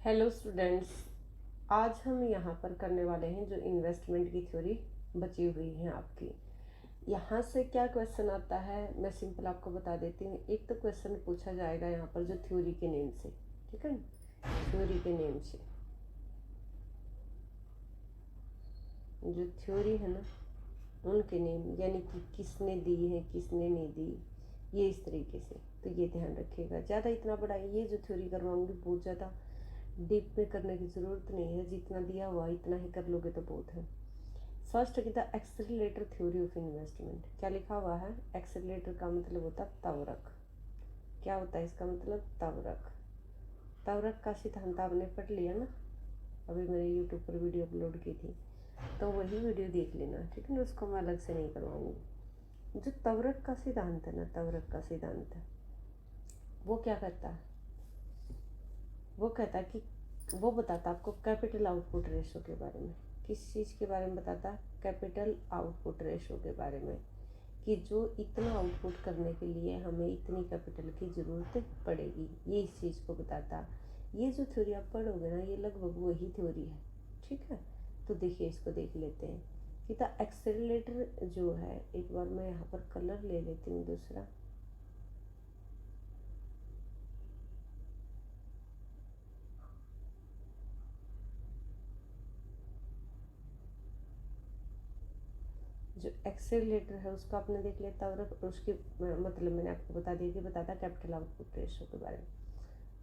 Hello students. आज हम यहाँ पर करने वाले हैं जो इन्वेस्टमेंट की थ्योरी बची हुई है आपकी। यहाँ से क्या क्वेश्चन आता है मैं सिंपल आपको बता देती हूँ। एक तो क्वेश्चन पूछा जाएगा यहाँ पर जो थ्योरी के नेम से, ठीक है ना, थ्योरी के नेम से जो थ्योरी है ना उनके नेम, यानी कि किसने दी है किसने नहीं दी, ये इस तरीके से। तो ये ध्यान रखिएगा। ज़्यादा इतना बड़ा ये जो थ्योरी करवाऊँगी बहुत ज़्यादा डीप में करने की ज़रूरत नहीं है, जितना दिया हुआ इतना ही कर लोगे तो बहुत है। फर्स्ट की the accelerator theory of investment. क्या लिखा हुआ है? एक्सेलरेटर का मतलब होता है तवरक। क्या होता है इसका मतलब? तवरक। तवरक का सिद्धांत आपने पढ़ लिया ना, अभी मैंने यूट्यूब पर वीडियो अपलोड की थी, तो वही वीडियो देख लेना, ठीक है ना। उसको मैं अलग से नहीं करवाऊंगी। जो तवरक का सिद्धांत है ना, तवरक का सिद्धांत है, वो क्या करता है? वो कहता है कि वो बताता आपको कैपिटल आउटपुट रेशो के बारे में। किस चीज़ के बारे में बताता? कैपिटल आउटपुट रेशो के बारे में, कि जो इतना आउटपुट करने के लिए हमें इतनी कैपिटल की ज़रूरत पड़ेगी, ये इस चीज़ को बताता। ये जो थ्योरी आप पढ़ोगे ना, ये लगभग वही थ्योरी है, ठीक है। तो देखिए, इसको देख लेते हैं कि द एक्सेलरेटर जो है, एक बार मैं यहाँ पर कलर ले लेती हूँ दूसरा। जो एक्सेलरेटर है उसका आपने देख लिया, और उसकी मतलब मैंने आपको बता दिया कि बताता कैपिटल आउटपुट रेशो के बारे में।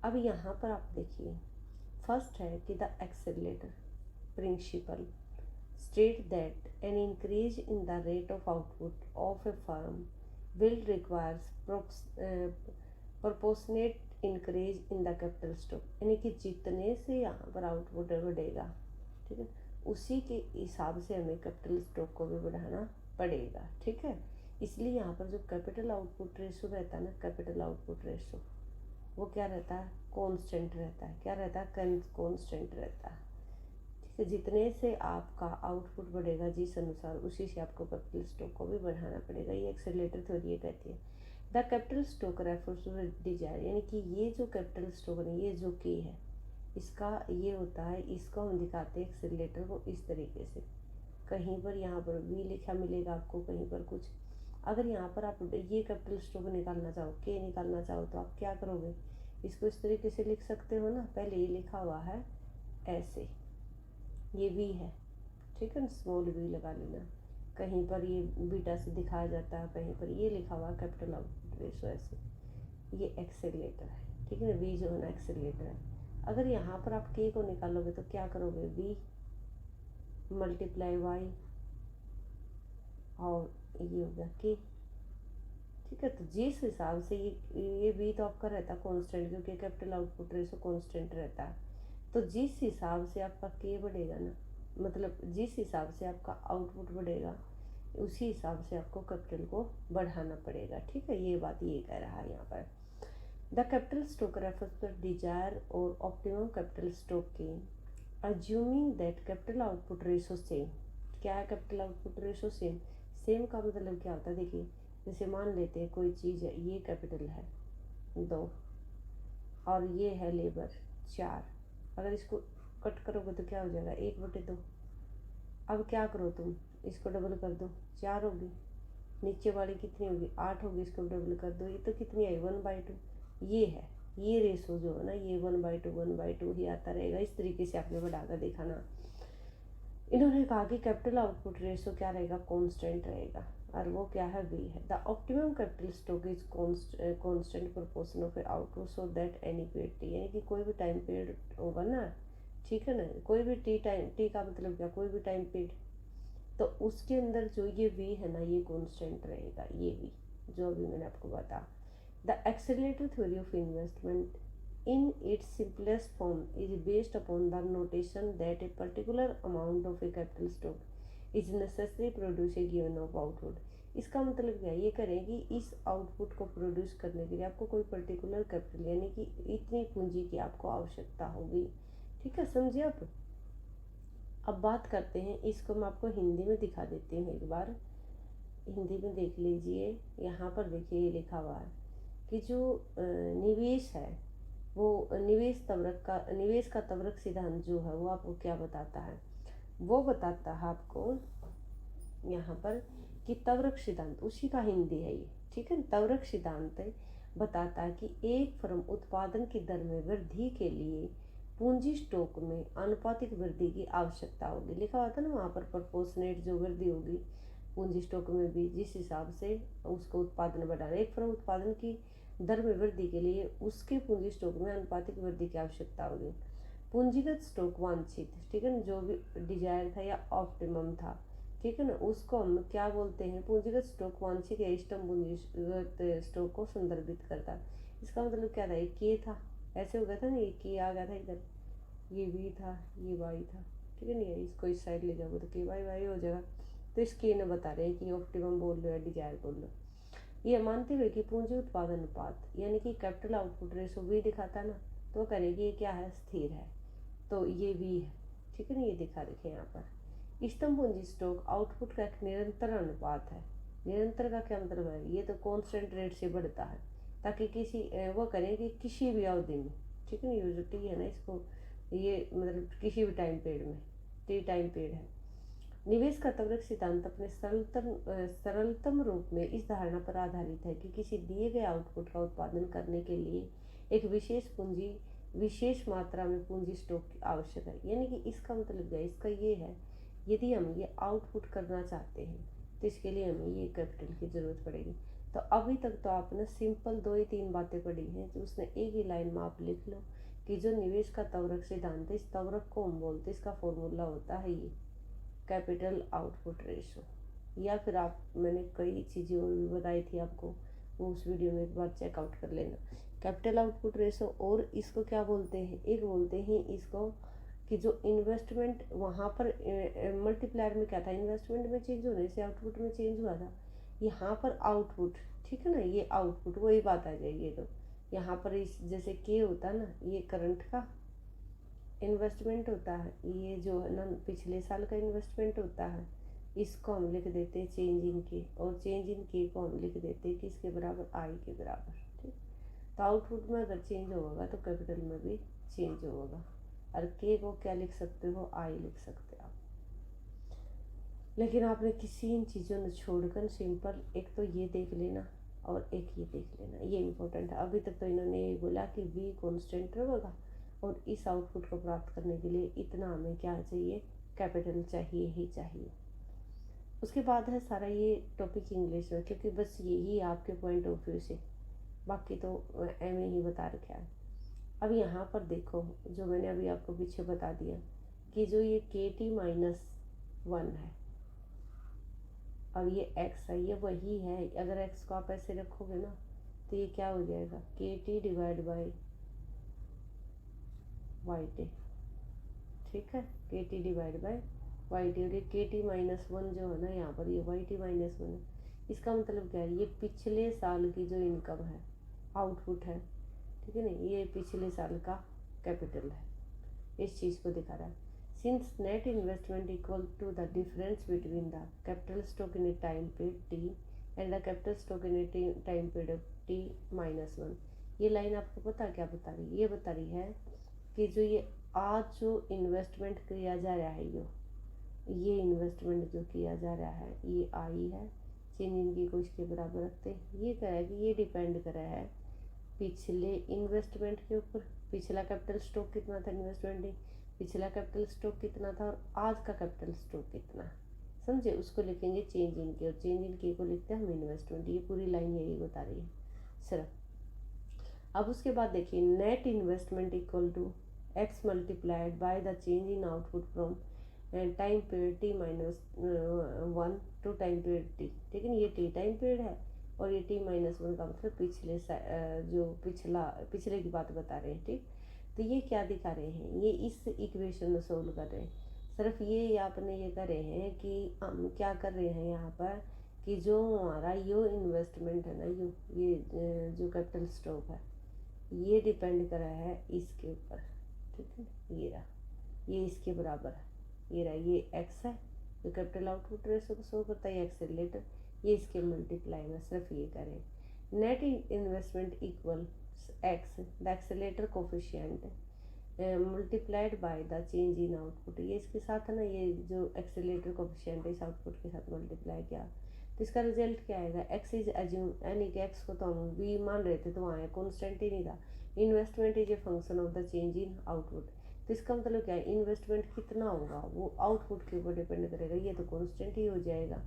अब यहाँ पर आप देखिए, फर्स्ट है कि the accelerator principle state that an increase in the rate of output of a firm will require proportionate increase in the capital stock, यानी कि जितने से यहाँ पर आउटपुट बढ़ेगा, ठीक है, उसी के हिसाब से हमें कैपिटल स्टॉक को भी बढ़ाना पड़ेगा, ठीक है। इसलिए यहाँ पर जो कैपिटल आउटपुट रेशो रहता है ना, कैपिटल आउटपुट रेशो वो क्या रहता है? कांस्टेंट रहता है। क्या रहता है? कांस्टेंट रहता है, ठीक है। जितने से आपका आउटपुट बढ़ेगा जिस अनुसार, उसी से आपको कैपिटल स्टॉक को भी बढ़ाना पड़ेगा। ये एक्सेलरेटर थ्योरी ये कहती है। The capital stock refers to desire, यानी कि ये जो कैपिटल स्टॉक है, ये जो की है, इसका ये होता है, इसको हम दिखाते हैं एक्सेलरेटर को इस तरीके से। कहीं पर यहाँ पर भी लिखा मिलेगा आपको, कहीं पर कुछ। अगर यहाँ पर आप ये कैपिटल स्टॉक निकालना चाहो, के निकालना चाहो, तो आप क्या करोगे? इसको इस तरीके से लिख सकते हो ना। पहले ये लिखा हुआ है ऐसे, ये वी है, ठीक है ना, स्मॉल वी लगा लेना। कहीं पर ये बीटा से दिखाया जाता है, कहीं पर ये लिखा हुआ कैपिटल आउटपुट रेशो ऐसे। ये एक्सेलरेटर है, ठीक है ना। वी जो है ना एक्सेलरेटर है। अगर यहाँ पर आप के को निकालोगे तो क्या करोगे? वी मल्टीप्लाई वाई, और ये हो गया के, ठीक है। तो जिस हिसाब से ये वी तो आपका रहता है कांस्टेंट, क्योंकि कैपिटल आउटपुट रेशो कांस्टेंट रहता है। तो जिस हिसाब से आपका के बढ़ेगा ना, मतलब जिस हिसाब से आपका आउटपुट बढ़ेगा, उसी हिसाब से आपको कैपिटल को बढ़ाना पड़ेगा, ठीक है। ये बात ये कह रहा है यहाँ पर। The capital stock refers to desire और ऑप्टिमम कैपिटल स्टॉक की, assuming that capital output ratio same. क्या है capital output ratio? Same. Same का मतलब क्या होता है? देखिए, जैसे मान लेते हैं कोई चीज़ है, ये कैपिटल है 2 और ये है लेबर 4। अगर इसको कट करोगे तो क्या हो जाएगा? 1/2। अब क्या करो तुम, इसको डबल कर दो, 4 होगी। नीचे वाली कितनी होगी? 8 होगी। इसको डबल कर दो, ये तो कितनी आई? 1/2। ये है, ये रेशो जो है ना, ये 1/2 ही आता रहेगा। इस तरीके से आपने बढ़ाकर देखा ना। इन्होंने कहा कि कैपिटल आउटपुट रेशो क्या रहेगा? कांस्टेंट रहेगा, और वो क्या है? वी है। The optimum capital stock is constant proportion of output so that any period T, यानी कि कोई भी टाइम पीरियड होगा ना, ठीक है ना, कोई भी टी टाइम, टी का मतलब क्या? कोई भी टाइम पीरियड, तो उसके अंदर जो ये वी है ना, ये कांस्टेंट रहेगा। ये वी जो अभी मैंने आपको बताया। The accelerator theory of investment in its simplest form is based upon the notation that a particular amount of a capital stock is necessary to produce a given of output। इसका मतलब क्या है? ये करें कि इस आउटपुट को produce करने के लिए आपको कोई पर्टिकुलर कैपिटल, यानी कि इतनी पूंजी की आपको आवश्यकता होगी, ठीक है। समझिए आप। अब बात करते हैं, इसको मैं आपको हिंदी में दिखा देती हूँ एक बार। हिंदी में देख लीजिए, यहाँ पर देखिए ये लिखा हुआ है कि जो निवेश है, वो निवेश का तवरक सिद्धांत जो है वो आपको क्या बताता है, वो बताता है आपको यहाँ पर कि तवरक सिद्धांत, उसी का हिंदी है ये, ठीक है। तवरक सिद्धांत बताता है कि एक फर्म उत्पादन की दर में वृद्धि के लिए पूंजी स्टॉक में आनुपातिक वृद्धि की आवश्यकता होगी। लिखा हुआ था ना वहाँ पर प्रोपोर्शनेट जो वृद्धि होगी पूंजी स्टॉक में भी, जिस हिसाब से उसको उत्पादन बढ़ाना, एक फर्म उत्पादन की दर में वृद्धि के लिए उसके पूंजी स्टॉक में आनुपातिक वृद्धि की आवश्यकता होगी। पूंजीगत स्टॉक वांछित, ठीक है ना, जो भी डिजायर था या ऑप्टिमम था, ठीक है ना, उसको हम क्या बोलते हैं, पूंजीगत स्टॉक वांछित या इष्टतम पूंजीगत स्टॉक को संदर्भित करता है। इसका मतलब क्या था, ये के था, ऐसे हो गया था ना, ये के आ गया था इधर, ये वी था, ये वाई था, ठीक है ना, इसको इस साइड ले जाओगे तो के वाई वाई हो जाएगा। तो इस के ने बता रहे हैं कि ऑप्टिमम बोल लो या डिजायर बोल लो। ये मानते हुए कि पूंजी उत्पादन अनुपात यानी कि कैपिटल आउटपुट रेशो वी दिखाता ना, तो करेगी ये क्या है, स्थिर है, तो ये वी है, ठीक है ना, ये दिखा रखे यहाँ पर। इष्टतम पूंजी स्टॉक आउटपुट का एक निरंतर अनुपात है। निरंतर का क्या मतलब है, ये तो कांस्टेंट रेट से बढ़ता है, ताकि वो करें कि किसी भी अवधि में, ठीक है ना, ये जो टी है ना, इसको ये मतलब किसी भी टाइम पीरियड में, टी टाइम पीरियड है। निवेश का त्वरक सिद्धांत अपने सरलतम रूप में इस धारणा पर आधारित है कि किसी दिए गए आउटपुट का उत्पादन करने के लिए एक विशेष मात्रा में पूंजी स्टॉक की आवश्यक है। यानी कि इसका मतलब क्या है, इसका ये है, यदि हम ये आउटपुट करना चाहते हैं तो इसके लिए हमें ये कैपिटल की ज़रूरत पड़ेगी। तो अभी तक तो आपने सिंपल 2 ही 3 बातें पढ़ी हैं, तो उसने एक ही लाइन में आप लिख लो कि जो निवेश का त्वरक सिद्धांत है, इस त्वरक को हम बोलते हैं, इसका फॉर्मूला होता है ये कैपिटल आउटपुट रेशो। या फिर आप, मैंने कई चीज़ें और भी बताई थी आपको, वो उस वीडियो में एक बार चेकआउट कर लेना। कैपिटल आउटपुट रेशो, और इसको क्या बोलते हैं, एक बोलते हैं इसको कि जो इन्वेस्टमेंट वहाँ पर मल्टीप्लायर में क्या था, इन्वेस्टमेंट में चेंज होने से आउटपुट में चेंज हुआ था, यहाँ पर आउटपुट, ठीक है ना, ये आउटपुट वही बात आ जाएगी। तो यहाँ पर इस जैसे के होता है ना, ये करंट का इन्वेस्टमेंट होता है, ये जो है ना पिछले साल का इन्वेस्टमेंट होता है, इसको हम लिख देते हैं चेंज इन के, और चेंज इन के को हम लिख देते हैं किसके बराबर, आई के बराबर, ठीक। तो आउटपुट में अगर चेंज होगा तो कैपिटल में भी चेंज होगा, और के को क्या लिख सकते हो, आई लिख सकते हो आप। लेकिन आपने किसी इन चीज़ों ने छोड़कर सिंपल एक तो ये देख लेना और एक ये देख लेना, ये इम्पोर्टेंट है। अभी तक तो इन्होंने ये बोला कि वी कॉन्स्टेंट रहेगा, और इस आउटपुट को प्राप्त करने के लिए इतना हमें क्या चाहिए, कैपिटल चाहिए ही चाहिए। उसके बाद है सारा ये टॉपिक इंग्लिश में, क्योंकि बस यही आपके पॉइंट ऑफ व्यू से, बाकी तो एम ही बता रखा है। अब यहाँ पर देखो, जो मैंने अभी आपको पीछे बता दिया कि जो ये KT-1 है और ये x है, ये वही है। अगर x को आप ऐसे रखोगे ना तो ये क्या हो जाएगा, KT डिवाइड बाई YT, ठीक है, KT डिवाइड बाई YT, और ये KT-1 जो है ना यहाँ पर, ये YT-1 है। इसका मतलब क्या है, ये पिछले साल की जो इनकम है, आउटपुट है, ठीक है ना, ये पिछले साल का कैपिटल है, इस चीज़ को दिखा रहा है। Since net investment equal to the difference between the capital stock in a time period T and the capital stock in a time period T-1, ये लाइन आपको पता क्या बता रही है, ये बता रही है कि जो ये आज जो इन्वेस्टमेंट किया जा रहा है, ये इन्वेस्टमेंट जो किया जा रहा है, ये आई है, चेंज इनकी को इसके बराबर रखते हैं। ये कह रहा है कि ये डिपेंड कर रहा है पिछले इन्वेस्टमेंट के ऊपर, पिछला कैपिटल स्टॉक कितना था, इन्वेस्टमेंट पिछला कैपिटल स्टॉक कितना था, और आज का कैपिटल स्टॉक कितना, समझे, उसको लिखेंगे चेंज इन के, और चेंज इन के को लिखते हैं हम इन्वेस्टमेंट। ये पूरी लाइन यही बता रही है सिर्फ। अब उसके बाद देखिए, net investment equal to x multiplied by the change in output from time period T-1 to time period T, ठीक है, ये T टाइम पीरियड है, और ये T-1 का मतलब पिछले की बात बता रहे हैं, ठीक। तो ये क्या दिखा रहे हैं, ये इस इक्वेशन में सोल्व कर रहे हैं। सिर्फ ये आपने ये कर रहे हैं कि हम क्या कर रहे हैं यहाँ पर, कि जो हमारा यो इन्वेस्टमेंट है ना, ये जो कैपिटल स्टॉक है, ये डिपेंड कर रहा है इसके ऊपर, ठीक है, ये रहा, ये इसके बराबर है, ये रहा, ये x है जो कैपिटल आउटपुट रेशो को शो करता है, x से रिलेटेड, ये इसके मल्टीप्लाई में सिर्फ ये करें। Net investment equal x the accelerator coefficient multiplied by the change in output. ये इसके साथ है ना, ये जो एक्सेलेरेटर कोफिशिएंट है इस आउटपुट के साथ मल्टीप्लाई किया तो इसका रिजल्ट क्या आएगा। एक्स इज एज्यूम, यानी कि एक्स को तो हम बी मान रहे थे तो वहाँ कॉन्स्टेंट ही नहीं था। Investment is a function of the change in output. तो इसका मतलब क्या है, इन्वेस्टमेंट कितना होगा वो आउटपुट के ऊपर डिपेंड करेगा, ये तो कॉन्स्टेंट ही हो जाएगा।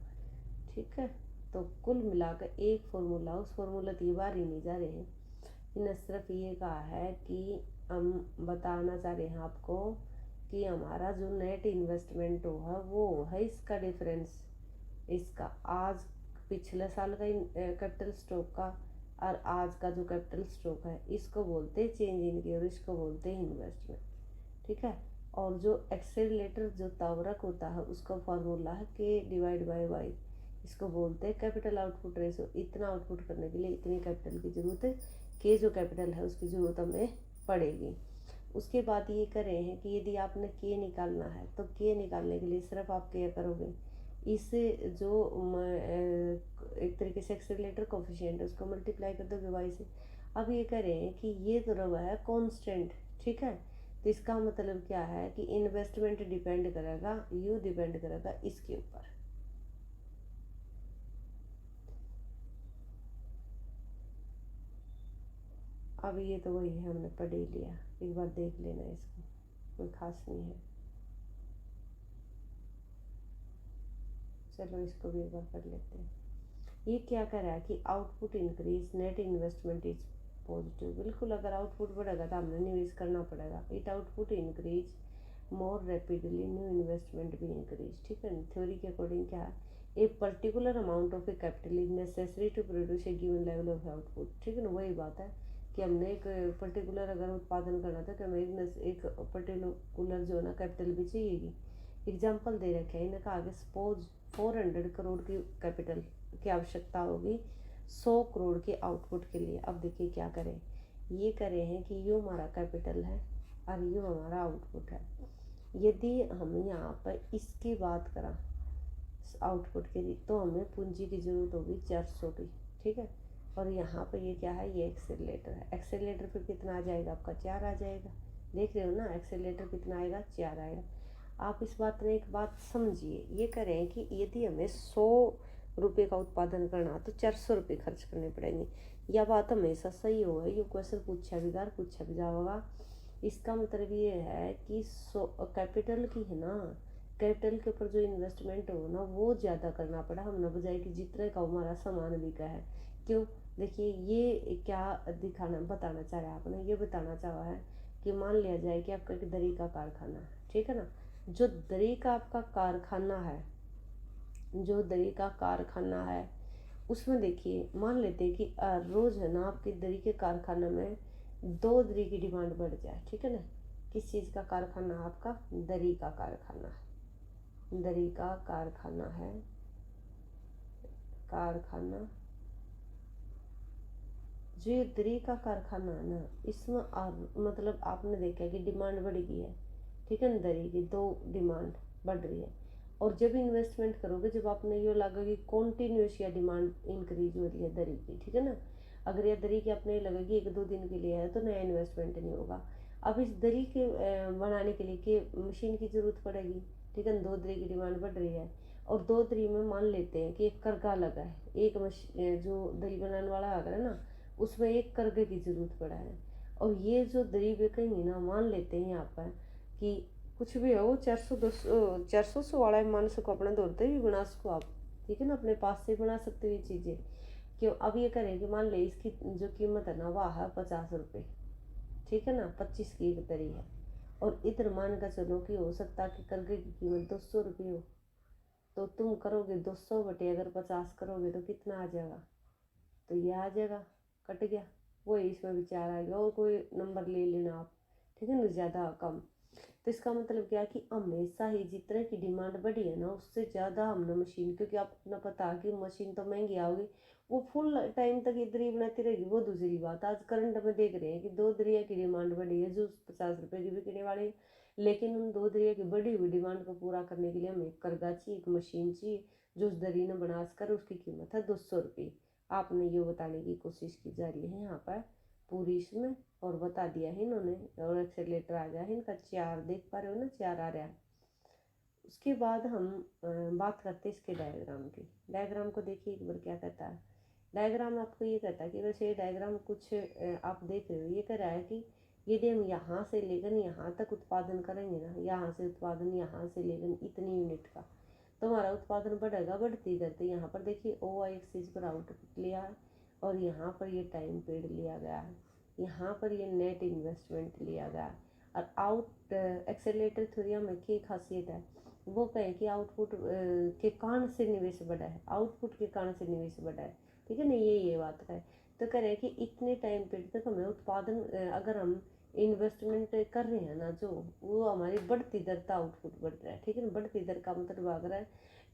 ठीक है, तो कुल मिलाकर एक फॉर्मूला, उस फॉर्मूला की बार ही नहीं जा रहे हैं, इन्हें सिर्फ ये कहा है कि हम बताना चाह रहे हैं आपको कि हमारा जो नेट इन्वेस्टमेंट हो है वो है इसका डिफरेंस, इसका आज पिछले साल का कैपिटल स्टॉक का और आज का जो कैपिटल स्टॉक है इसको बोलते हैं चेंज इन की और इसको बोलते हैं इन्वेस्टमेंट। ठीक है, और जो एक्सेलरेटर जो तावरक होता है उसका फॉर्मूला है के डिवाइड बाय वाई, इसको बोलते हैं कैपिटल आउटपुट रेशो। इतना आउटपुट करने के लिए इतनी कैपिटल की ज़रूरत है, के जो कैपिटल है उसकी ज़रूरत हमें पड़ेगी। उसके बाद ये कर रहे हैं कि यदि आपने के निकालना है तो के निकालने के लिए सिर्फ आप क्या करोगे, इस जो एक तरीके से एक्सेलरेटर कोफिशिएंट है उसको मल्टीप्लाई कर दोगे वाई से। अब ये कह रहे हैं कि ये तो रहा है कांस्टेंट। ठीक है, तो इसका मतलब क्या है कि इन्वेस्टमेंट डिपेंड करेगा, यू डिपेंड करेगा इसके ऊपर। अब ये तो वही है, हमने पढ़ ही लिया, एक बार देख लेना, इसको कोई खास नहीं है। चलो इसको भी एक बार पढ़ लेते हैं। ये क्या कर रहा है कि output increase net investment is positive. बिल्कुल, अगर आउटपुट बढ़ेगा तो हमने निवेश करना पड़ेगा। It output increase more rapidly new investment भी इंक्रीज। ठीक है, थ्योरी के अकॉर्डिंग क्या है, a particular amount of a capital is necessary to produce a given level of output. ठीक है ना, वही बात है कि हमने एक पर्टिकुलर अगर उत्पादन करना था तो हमें एक पर्टिकुलर जो है ना कैपिटल भी चाहिएगी। एग्जाम्पल दे रखे हैं, इन्हें कहा आगे सपोज 400 करोड़ की कैपिटल की आवश्यकता होगी 100 करोड़ के आउटपुट के लिए। अब देखिए क्या करें, ये करें हैं कि यो हमारा कैपिटल है और यो हमारा आउटपुट है। यदि हम यहाँ पर इसकी बात करें आउटपुट के लिए तो हमें पूंजी की ज़रूरत होगी 400 की। ठीक है, और यहाँ पर ये क्या है, ये एक्सेलरेटर है। एक्सेलरेटर पे कितना आ जाएगा आपका, 4 आ जाएगा। देख रहे हो ना, एक्सेलरेटर कितना आएगा, 4 आएगा। आप इस बात में एक बात समझिए, ये करें कि यदि हमें 100 रुपये का उत्पादन करना तो 400 रुपये खर्च करने पड़ेंगे। यह बात हमेशा सही होगा, ये क्वेश्चन पूछा भी जाएगा। इसका मतलब ये है कि कैपिटल की है ना, कैपिटल के ऊपर जो इन्वेस्टमेंट हो ना वो ज़्यादा करना पड़ा हम ना, बजाय कि जितने का हमारा सामान बिका है। क्यों, देखिए ये क्या दिखाना बताना चाह रहा है आपने, ये बताना चाहा है कि मान लिया जाए कि आपका एक दरी का कारखाना है। ठीक है ना, जो दरी का आपका कारखाना है, जो दरी का कारखाना है उसमें देखिए मान लेते हैं कि रोज़ है ना आपकी दरी के कारखाना में 2 दरी की डिमांड बढ़ जाए। ठीक है ना, किस चीज़ का कारखाना है आपका, दरी का कारखाना है, दरी का कारखाना है, कारखाना जो ये दरी का कारखाना है ना इसमें मतलब आपने देखा है कि डिमांड बढ़ गई है। ठीक है ना, दरी की 2 डिमांड बढ़ रही है। और जब इन्वेस्टमेंट करोगे, जब आपने ये लगा कि कॉन्टीन्यूस या डिमांड इंक्रीज हो रही है दरी की, ठीक है ना, अगर ये दरी की आपने लगेगी 1-2 दिन के लिए है तो नया इन्वेस्टमेंट नहीं होगा। अब इस दरी के बनाने के लिए कि मशीन की ज़रूरत पड़ेगी। ठीक है ना, 2 दरी की डिमांड बढ़ रही है और 2 दरी में मान लेते हैं कि एक करगा लगा है, एक जो दरी बनाने वाला आ गया ना उसमें एक करगे की ज़रूरत पड़ा है। और ये जो दरी बिकेंगी ना, मान लेते हैं यहाँ पर कि कुछ भी हो 400 से वाला मान सको अपना दौड़ते भी बना सको आप। ठीक है ना, अपने पास से बना सकते हो ये चीज़ें। क्यों, अब ये करें कि मान ले इसकी जो कीमत है ना वह है 50 रुपये। ठीक है ना, 25 की एक दरी है और इधर मान कर चलो कि हो सकता है कि करगे की कीमत 200 रुपये हो, तो तुम करोगे 200 बटे अगर 50 करोगे तो कितना आ जाएगा, तो ये आ जाएगा, कट गया। वही इसमें विचार आएगा और कोई नंबर ले लेना आप। ठीक है ना, ज़्यादा कम। तो इसका मतलब क्या है कि हमेशा ही जितने की डिमांड बढ़ी है ना उससे ज़्यादा हमने मशीन, क्योंकि आपको ना पता है कि मशीन तो महंगी आओगी, वो फुल टाइम तक इधर ही बनाती रहेगी। वो दूसरी बात, आज करंट में देख रहे हैं कि 2 दरिया की डिमांड बढ़ी है जो 50 रुपये की बिकने वाली है, लेकिन उन 2 दरिया की बढ़ी हुई डिमांड को पूरा करने के लिए हमें एक करगा चाहिए, एक मशीन चाहिए जो उस दरी ने बना कर उसकी कीमत है 200 रुपये। आपने ये बताने की कोशिश की जा रही है यहाँ पर पूरी इसमें, और बता दिया है इन्होंने, और एक्सेलेरेटर आ गया है इनका 4, देख पा रहे हो ना 4 आ रहा है। उसके बाद हम बात करते हैं इसके डायग्राम की। डायग्राम को देखिए एक बार क्या कहता है। डायग्राम आपको ये कहता है कि वैसे ये डायग्राम कुछ आप देख रहे हो, ये कह रहा है कि यदि हम यहाँ से लेकर यहाँ तक उत्पादन करेंगे ना, यहाँ से उत्पादन यहाँ से लेकर इतनी यूनिट का, तो हमारा उत्पादन बढ़ेगा बढ़ती दर। तो यहाँ पर देखिए ओ एक्सिस पर आउटपुट लिया है, और यहाँ पर ये टाइम पीरियड लिया गया है, यहाँ पर ये नेट इन्वेस्टमेंट लिया गया है। और आउट एक्सेलरेटर थ्योरी में की खासियत है, वो कहें कि आउटपुट के कारण से निवेश बढ़ा है, आउटपुट के कारण से निवेश बढ़ा है, ठीक है ना, ये बात है। तो कह रहे हैं कि इतने टाइम पीरियड तक हमें उत्पादन अगर हम इन्वेस्टमेंट कर रहे हैं ना, जो वो हमारी बढ़ती दर का आउटपुट बढ़ रहा है, ठीक है ना। बढ़ती दर का मतलब अगर है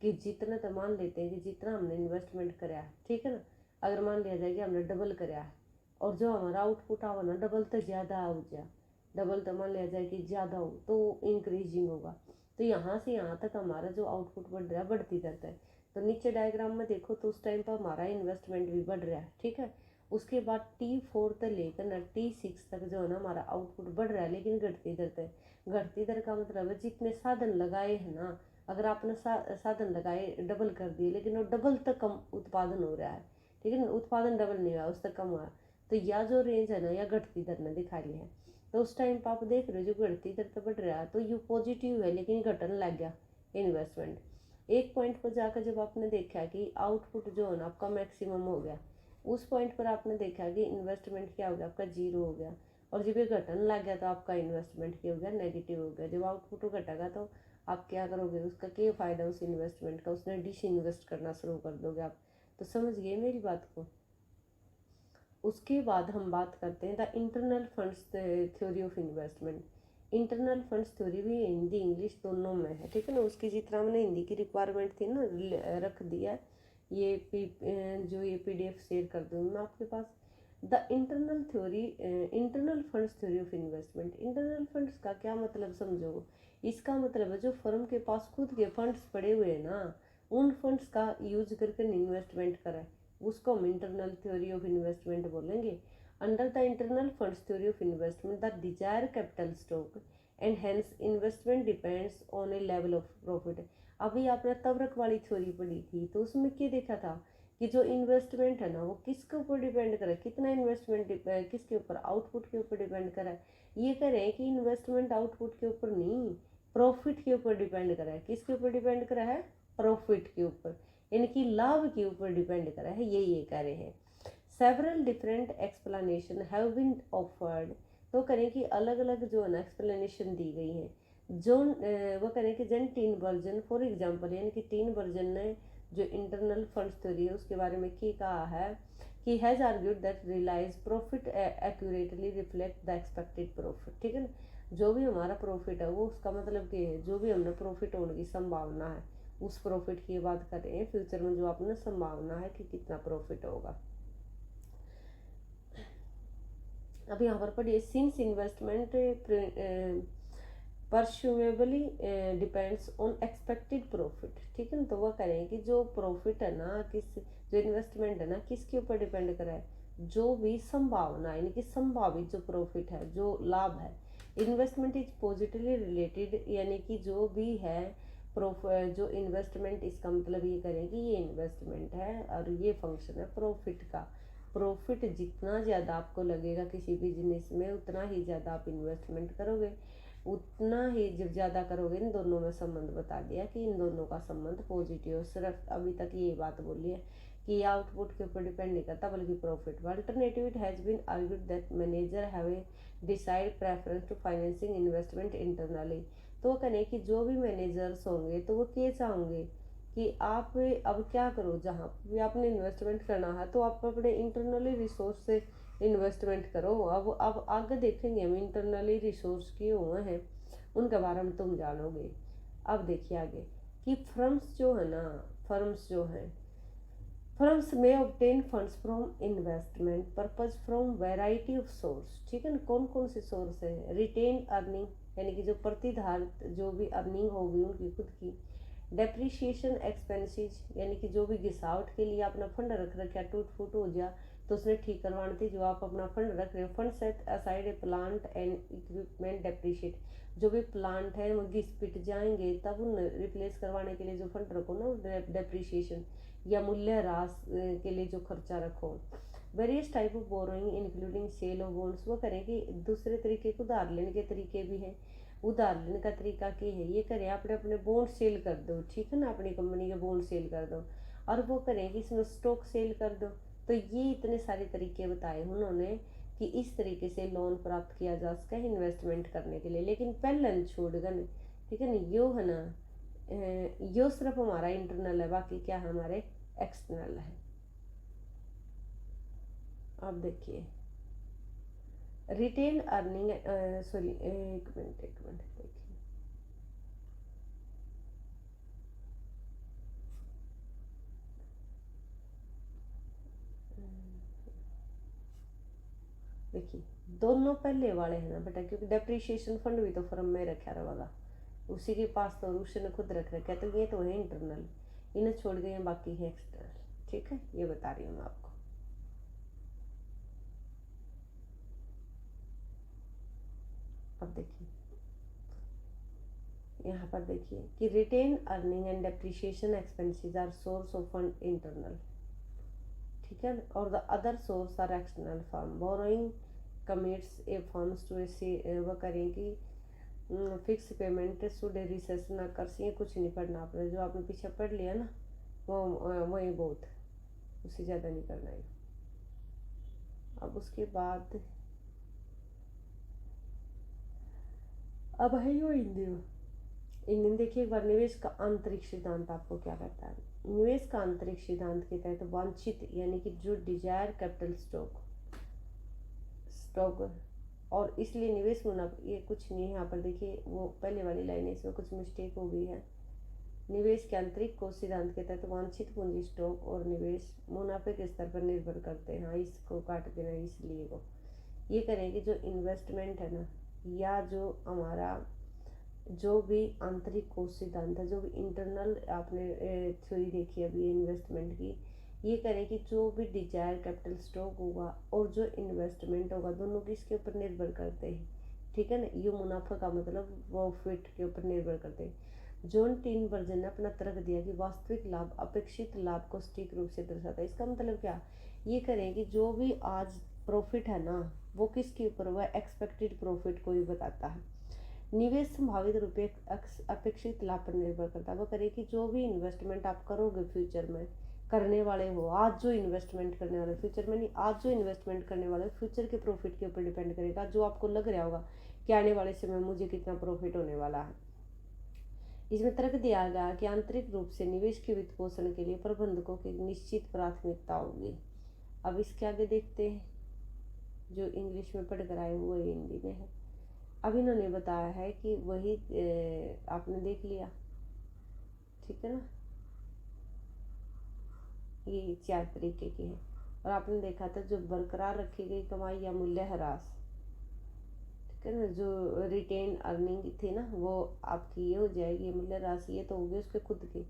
कि जितना, तो मान लेते हैं कि जितना हमने इन्वेस्टमेंट करा है, ठीक है ना, अगर मान लिया जाए कि हमने डबल करा है, और जो हमारा आउटपुट आवा ना डबल तो ज़्यादा हो जाए, डबल तो मान लिया जाए कि ज़्यादा हो तो इंक्रीजिंग होगा। तो यहाँ से यहाँ तक हमारा जो आउटपुट बढ़ रहा है बढ़ती दर है। तो नीचे डायग्राम में देखो तो उस टाइम पर हमारा इन्वेस्टमेंट भी बढ़ रहा है, ठीक है। उसके बाद T4 तक लेकर ना T6 तक जो है ना हमारा आउटपुट बढ़ रहा है, लेकिन घटती दर है। घटती दर का मतलब है जितने साधन लगाए हैं ना, अगर आपने साधन लगाए डबल कर दिए, लेकिन वो डबल तक कम उत्पादन हो रहा है, ठीक है ना, उत्पादन डबल नहीं हुआ, उस तक कम हुआ। तो यह जो रेंज है ना, या घटती दर ने दिखा लिया है। तो उस टाइम पर आप देख रहे हो जो घटती दर तो बढ़ रहा है, तो यू पॉजिटिव है, लेकिन घटने लग गया इन्वेस्टमेंट। एक पॉइंट पर जाकर जब आपने देखा कि आउटपुट जो है ना आपका मैक्सिमम हो गया, उस पॉइंट पर आपने देखा कि इन्वेस्टमेंट क्या हो गया, आपका 0 हो गया। और जब ये घटने लग गया तो आपका इन्वेस्टमेंट क्या हो गया, नेगेटिव हो गया। जब आउटपुट घटेगा तो आप क्या करोगे, उसका क्या फ़ायदा उस इन्वेस्टमेंट का, उसने डिस इन्वेस्ट करना शुरू कर दोगे आप। तो समझ गए मेरी बात को। उसके बाद हम बात करते हैं the internal funds theory of investment. Internal funds theory भी हिंदी इंग्लिश दोनों में है, ठीक है ना। उसकी जितना मैंने हिंदी की रिक्वायरमेंट थी ना रख दिया, ये जो ये PDF शेयर कर दूँगी मैं आपके पास। The internal theory, internal funds theory of investment. Internal funds का क्या मतलब समझो। इसका मतलब है जो फर्म के पास खुद के फंड्स पड़े हुए हैं ना, उन फंड्स का यूज करके इन्वेस्टमेंट करें, उसको हम इंटरनल थ्योरी ऑफ इन्वेस्टमेंट बोलेंगे। Under the internal funds theory of investment the desire capital stock and hence investment depends on A level of profit. अभी आपने तवरक वाली थ्योरी पढ़ी थी, तो उसमें क्या देखा था कि जो इन्वेस्टमेंट है ना वो किसके ऊपर डिपेंड करे, कितना इन्वेस्टमेंट किसके ऊपर, आउटपुट के ऊपर डिपेंड करे। ये कह रहे हैं कि इन्वेस्टमेंट आउटपुट के ऊपर नहीं, प्रॉफिट के ऊपर डिपेंड करे। किसके ऊपर डिपेंड करा है, प्रॉफिट के ऊपर, यानी कि लाभ के ऊपर डिपेंड करा है, ये कह रहे हैं। Several different explanation have been offered. तो करें कि अलग अलग जो है ना एक्सप्लेनेशन दी गई हैं। जो वो करें कि जन 3 वर्जन फॉर एग्जांपल, यानी कि 3 वर्जन ने जो इंटरनल फंड्स थ्योरी है उसके बारे में क्या कहा है कि has argued that realise profit accurately reflect the expected profit, ठीक है ना। जो भी हमारा प्रॉफिट है वो उसका मतलब कि जो भी हमने प्रॉफिट होने की संभावना है, उस प्रॉफिट की बात कर रहे हैं, फ्यूचर में जो आपने संभावना है कि कितना प्रॉफिट होगा। अब यहाँ पर पढ़िए, since investment presumably depends on expected profit, ठीक है ना। तो वह करें कि जो प्रॉफिट है ना, जो इन्वेस्टमेंट है ना किसके ऊपर डिपेंड करा है, जो भी संभावना यानी कि संभावित जो प्रॉफिट है, जो लाभ है। इन्वेस्टमेंट इज पॉजिटिवली रिलेटेड, यानी कि जो भी है जो इन्वेस्टमेंट, इसका मतलब ये करें कि ये इन्वेस्टमेंट है और ये फंक्शन है प्रॉफिट का। प्रॉफिट जितना ज़्यादा आपको लगेगा किसी बिजनेस में, उतना ही ज़्यादा आप इन्वेस्टमेंट करोगे, उतना ही जब ज़्यादा करोगे। इन दोनों में संबंध बता दिया कि इन दोनों का संबंध पॉजिटिव। सिर्फ अभी तक ये बात बोली है कि आउटपुट के ऊपर डिपेंड नहीं करता बल्कि profit. Alternative it has been argued that manager have a decide preference to financing investment internally. तो कहने कि जो भी मैनेजर्स होंगे तो वो क्या चाहोगे कि आप अब क्या करो, जहाँ भी आपने इन्वेस्टमेंट करना है तो आप अपने इंटरनली रिसोर्स से इन्वेस्टमेंट करो। अब आगे देखेंगे हम इंटरनली रिसोर्स किए हुए हैं उनके बारे में तुम जानोगे। अब देखिए आगे कि फर्म्स जो हैं फर्म्स में obtain funds from investment purpose from variety of source, ठीक है ना। कौन कौन से सोर्स है, रिटेन अर्निंग, यानी कि जो प्रतिधारित जो भी अर्निंग होगी उनकी खुद की। डेप्रिसिएशन एक्सपेंसेस, यानी कि जो भी घिसावट के लिए अपना फंड रख रखा टूट फूट हो गया तो उसने ठीक करवानी थी। जो आप अपना फंड रख रहे हो, fund set aside A plant and equipment depreciate, जो भी प्लांट है वो घिस पिट जाएंगे तब उन रिप्लेस करवाने के लिए जो फंड रखो ना, डेप्रिशिएशन या मूल्य ह्रास के लिए जो खर्चा रखो। Various type of borrowing including sale of bonds, वो करें कि दूसरे तरीके के उधार लेने के तरीके भी हैं। उधार लेने का तरीका क्या है, ये करें आपने अपने बॉन्ड सेल कर दो, ठीक है ना, अपनी कंपनी के बॉन्ड सेल कर दो, और वो करें कि इसमें स्टॉक सेल कर दो। तो ये इतने सारे तरीके बताए उन्होंने कि इस तरीके से लोन प्राप्त किया जा सके इन्वेस्टमेंट करने के लिए। लेकिन पहले छोड़ गए, ठीक है ना, यो है ना, यो सिर्फ हमारा इंटरनल है, बाकी क्या हमारे एक्सटर्नल है। अब देखिए रिटेन अर्निंग, सॉरी एक मिनट देखिए, देखिए दोनों पहले वाले हैं ना बेटा, क्योंकि डेप्रिशिएशन फंड भी तो फर्म में रखा रहेगा, उसी के पास तो उसने खुद रख रखा है, तो ये तो है इंटरनल, इन्हें छोड़ गए, बाकी है एक्सटर्नल। ठीक है, ये बता रही हूँ मैं आपको। अब देखिए यहाँ पर देखिए कि retained earning and depreciation expenses are source of fund internal, ठीक है, और the other source are external firm borrowing commits a firms to a, वह करेंगी फिक्स पेमेंट सुड रिसर्च ना कर सी, कुछ नहीं पढ़ना आपने, जो आपने पीछे पढ़ लिया ना वो वही बहुत, उससे ज़्यादा नहीं करना है। अब उसके बाद अब है यो हिंदी में, हिंदी देखिए एक बार। निवेश का आंतरिक सिद्धांत आपको क्या कहता है? निवेश का आंतरिक सिद्धांत के तहत वांछित यानी कि जो डिजायर कैपिटल स्टॉक और इसलिए निवेश मुनाफा, ये कुछ नहीं है यहाँ पर देखिए, वो पहले वाली लाइन है, इसमें कुछ मिस्टेक हो गई है। निवेश के आंतरिक कोष सिद्धांत के तहत वांछित पूंजी स्टॉक और निवेश मुनाफे के स्तर पर निर्भर करते हैं। हाँ, इसको काट देना, इसलिए को ये करेंगे जो इन्वेस्टमेंट है ना, या जो हमारा जो भी आंतरिक कोष सिद्धांत है, जो भी इंटरनल आपने थ्योरी देखी अभी इन्वेस्टमेंट की, ये करें कि जो भी डिजायर कैपिटल स्टॉक होगा और जो इन्वेस्टमेंट होगा दोनों किसके ऊपर निर्भर करते हैं, ठीक है ना, ये मुनाफा का मतलब प्रॉफिट के ऊपर निर्भर करते हैं। जॉन टीनबर्जन ने अपना तर्क दिया कि वास्तविक लाभ अपेक्षित लाभ को सटीक रूप से दर्शाता है। इसका मतलब क्या, ये करें कि जो भी आज प्रॉफिट है ना, वो किसके ऊपर हुआ, एक्सपेक्टेड प्रॉफिट को ही बताता है। निवेश संभावित रूपे अपेक्षित लाभ पर निर्भर करता है। वो करें कि जो भी इन्वेस्टमेंट आप करोगे फ्यूचर में करने वाले हो, आज जो इन्वेस्टमेंट करने वाले, फ्यूचर में नहीं, आज जो इन्वेस्टमेंट करने वाले फ्यूचर के प्रॉफिट के ऊपर डिपेंड करेगा, जो आपको लग रहा होगा कि आने वाले समय में मुझे कितना प्रॉफिट होने वाला है। इसमें तर्क दिया गया कि आंतरिक रूप से निवेश के वित्त पोषण के लिए प्रबंधकों की निश्चित प्राथमिकता होगी। अब इसके आगे देखते हैं, जो इंग्लिश में पढ़कर आए हुए हिंदी में है। अब इन्होंने बताया है कि वही आपने देख लिया, ठीक है ना, ये 4 तरीके की है। और आपने देखा था जो बरकरार रखी गई कमाई या मूल्य ह्रास, ठीक है ना, जो रिटेन अर्निंग थी ना वो आपकी ये हो जाएगी, मूल्य ह्रास ये तो हो गए उसके खुद के,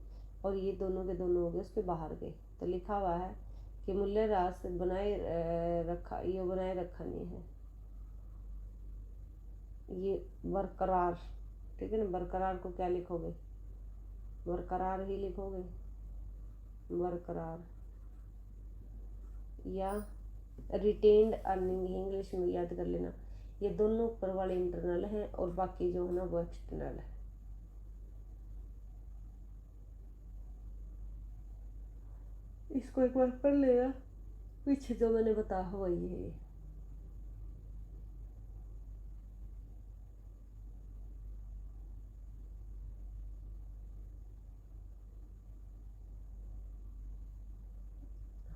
और ये दोनों के दोनों हो गए उसके बाहर के। तो लिखा हुआ है कि मूल्य ह्रास बनाए रखा, ये बनाए रखा नहीं है, ये बरकरार, ठीक है ना, बरकरार को क्या लिखोगे, बरकरार ही लिखोगे, बरकरार, या रिटेन्ड अर्निंग इंग्लिश में याद कर लेना। ये दोनों ऊपर वाले इंटरनल हैं और बाकी जो है ना वो एक्सटर्नल है। इसको एक बार पढ़ लेना, पीछे जो मैंने बताया वही है।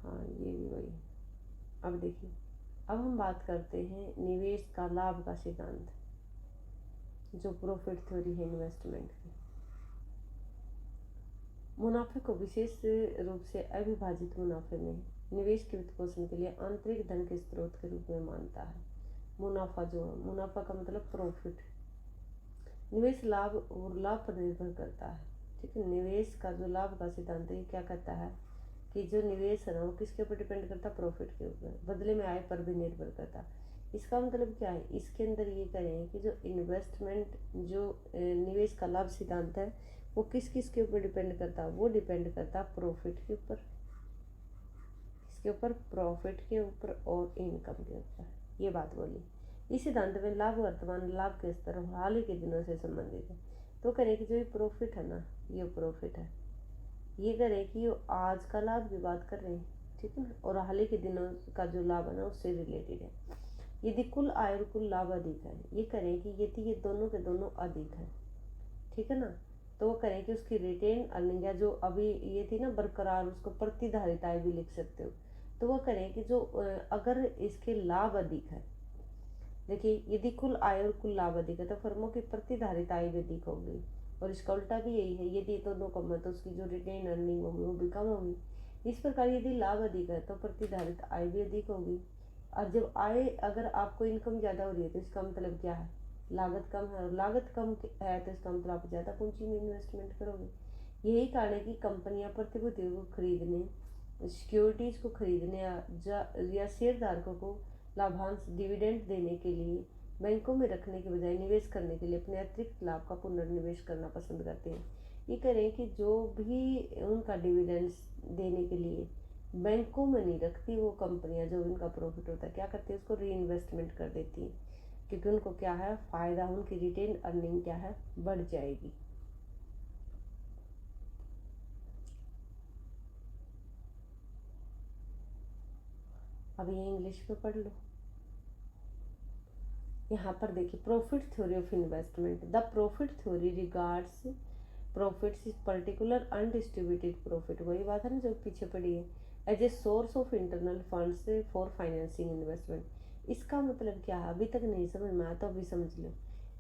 हाँ, ये भी वही। अब देखिए, अब हम बात करते हैं निवेश का लाभ का सिद्धांत, जो प्रॉफिट थ्योरी है इन्वेस्टमेंट की। मुनाफे को विशेष रूप से अविभाजित मुनाफे में निवेश के वित्त पोषण के लिए आंतरिक धन के स्रोत के रूप में मानता है। मुनाफा जो है, मुनाफा का मतलब प्रॉफिट, निवेश लाभ और लाभ पर निर्भर करता है, ठीक है। निवेश का जो लाभ का सिद्धांत है, ये क्या कहता है कि जो निवेश है ना वो किसके ऊपर डिपेंड करता, प्रॉफिट के ऊपर, बदले में आय पर भी निर्भर करता। इसका मतलब क्या है, इसके अंदर ये करें कि जो इन्वेस्टमेंट, जो निवेश का लाभ सिद्धांत है वो किस किस के ऊपर डिपेंड करता, वो डिपेंड करता प्रॉफिट के ऊपर, किसके ऊपर, प्रॉफिट के ऊपर और इनकम के ऊपर। ये बात बोली। इस सिद्धांत में लाभ वर्तमान लाभ के स्तर हाल ही के दिनों से संबंधित है। तो करें कि जो ये प्रॉफिट है ना, ये प्रॉफिट है, ये करें कि ये आज का लाभ की बात कर रहे हैं, ठीक है ना, और हाल ही के दिनों का जो लाभ है ना उससे रिलेटेड है। यदि कुल आय और कुल लाभ अधिक है, ये करें कि यदि ये दोनों के दोनों अधिक है, ठीक है ना, तो वो करें कि उसकी रिटेन अर्निंग या जो अभी ये थी ना बरकरार, उसको प्रतिधारित आय भी लिख सकते हो। तो वो करें कि जो अगर इसके लाभ अधिक है, देखिए यदि कुल आय और कुल लाभ अधिक है तो फर्मों की प्रतिधारित आय भी अधिक होगी, और इसका उल्टा भी यही है, यदि दोनों कम है तो उसकी जो रिटेन अर्निंग होगी वो भी कम होगी। इस प्रकार यदि लाभ अधिक है तो प्रतिधारित आय भी अधिक होगी। और जब आय, अगर आपको इनकम ज़्यादा हो रही है तो इसका मतलब क्या है, लागत कम है, और लागत कम है तो इसका मतलब आप ज़्यादा पूंजी में इन्वेस्टमेंट करोगे। यही कारण है कि कंपनियां प्रतिभूतियों को खरीदने, सिक्योरिटीज़ को खरीदने या शेयरधारकों को लाभांश डिविडेंड देने के लिए बैंकों में रखने के बजाय निवेश करने के लिए अपने अतिरिक्त लाभ का पुनर्निवेश करना पसंद करते हैं। ये करें कि जो भी उनका डिविडेंड्स देने के लिए बैंकों में नहीं रखती वो कंपनियां, जो उनका प्रॉफिट होता है क्या करती है, उसको री इन्वेस्टमेंट कर देती हैं, क्योंकि उनको क्या है फ़ायदा, उनकी रिटेन अर्निंग क्या है बढ़ जाएगी। अब ये इंग्लिश में पढ़ लो। यहाँ पर देखिए, profit theory of investment, the profit theory regards profits is particular undistributed profit, वही बात है ना जो पीछे पड़ी है, as a source of internal funds for financing investment. इसका मतलब क्या है, अभी तक नहीं समझ में आया तो अभी समझ लो।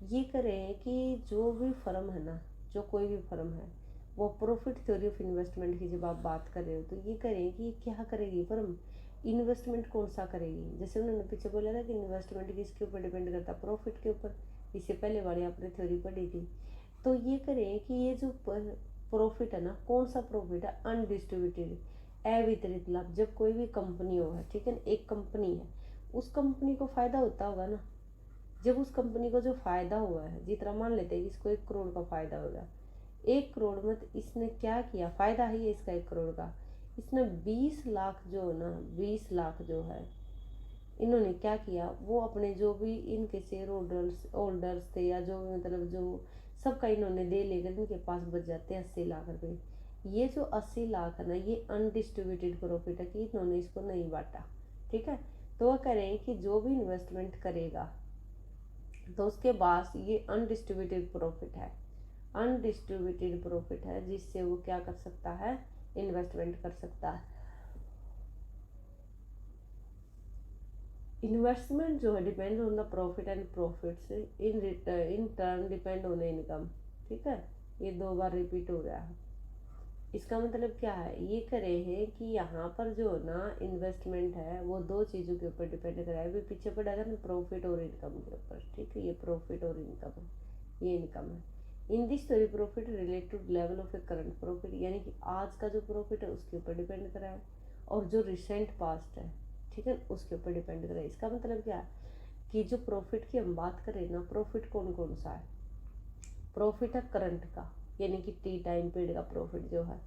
ये करें कि जो भी फर्म है ना, जो कोई भी फर्म है, वो प्रॉफिट थ्योरी ऑफ इन्वेस्टमेंट की जब आप बात कर रहे हो तो ये करें कि क्या करेगी फर्म, इन्वेस्टमेंट कौन सा करेगी। जैसे उन्होंने पीछे बोला था कि इन्वेस्टमेंट किसके ऊपर डिपेंड करता, प्रॉफिट के ऊपर, इससे पहले वाली आपने थ्योरी पढ़ी थी। तो ये करें कि ये जो प्रॉफिट है ना, कौन सा प्रॉफिट है, अनडिस्ट्रीब्यूटेड, अवितरित लाभ। जब कोई भी कंपनी हो है, ठीक है ना, एक कंपनी है, उस कंपनी को फायदा होता होगा ना, जब उस कंपनी को जो फायदा हुआ है, जितना मान लेते हैं कि इसको 1 करोड़ का फायदा होगा, 1 करोड़ में तो इसने क्या किया, फायदा ही है इसका 1 करोड़ का, इसने 20 लाख जो है ना, 20 लाख जो है, इन्होंने क्या किया, वो अपने जो भी इनके शेयर होल्डर्स थे, या जो मतलब जो सबका इन्होंने दे लेकर इनके पास बच जाते हैं 80 लाख रुपए। ये जो 80 लाख है ना, ये अनडिस्ट्रीब्यूटेड प्रॉफिट है कि इन्होंने इसको नहीं बांटा, ठीक है। तो वह करें कि जो भी इन्वेस्टमेंट करेगा तो उसके पास ये अनडिस्ट्रीब्यूटेड प्रॉफिट है, अनडिस्ट्रीब्यूटेड प्रॉफिट है, जिससे वो क्या कर सकता है, इन्वेस्टमेंट कर सकता है। इन्वेस्टमेंट जो है depend on the profit and profits in turn depend on income, ठीक है, ये 2 बार रिपीट हो गया है। इसका मतलब क्या है, ये करे हैं कि यहाँ पर जो ना इन्वेस्टमेंट है वो 2 चीज़ों के ऊपर डिपेंड करा है, अभी पीछे पड़ा था ना, प्रॉफिट और इनकम के ऊपर, ठीक है, ये प्रॉफिट और इनकम है, ये इनकम है। In this story profit relate to level of a current profit, यानी कि आज का जो प्रॉफिट है उसके ऊपर डिपेंड करा है, और जो रिसेंट पास्ट है, ठीक है, उसके ऊपर डिपेंड करा है। इसका मतलब क्या है कि जो प्रॉफिट की हम बात करें ना, प्रॉफिट कौन कौन सा है, प्रॉफिट है करंट का, यानी कि टी टाइम पीरियड का प्रॉफिट जो है,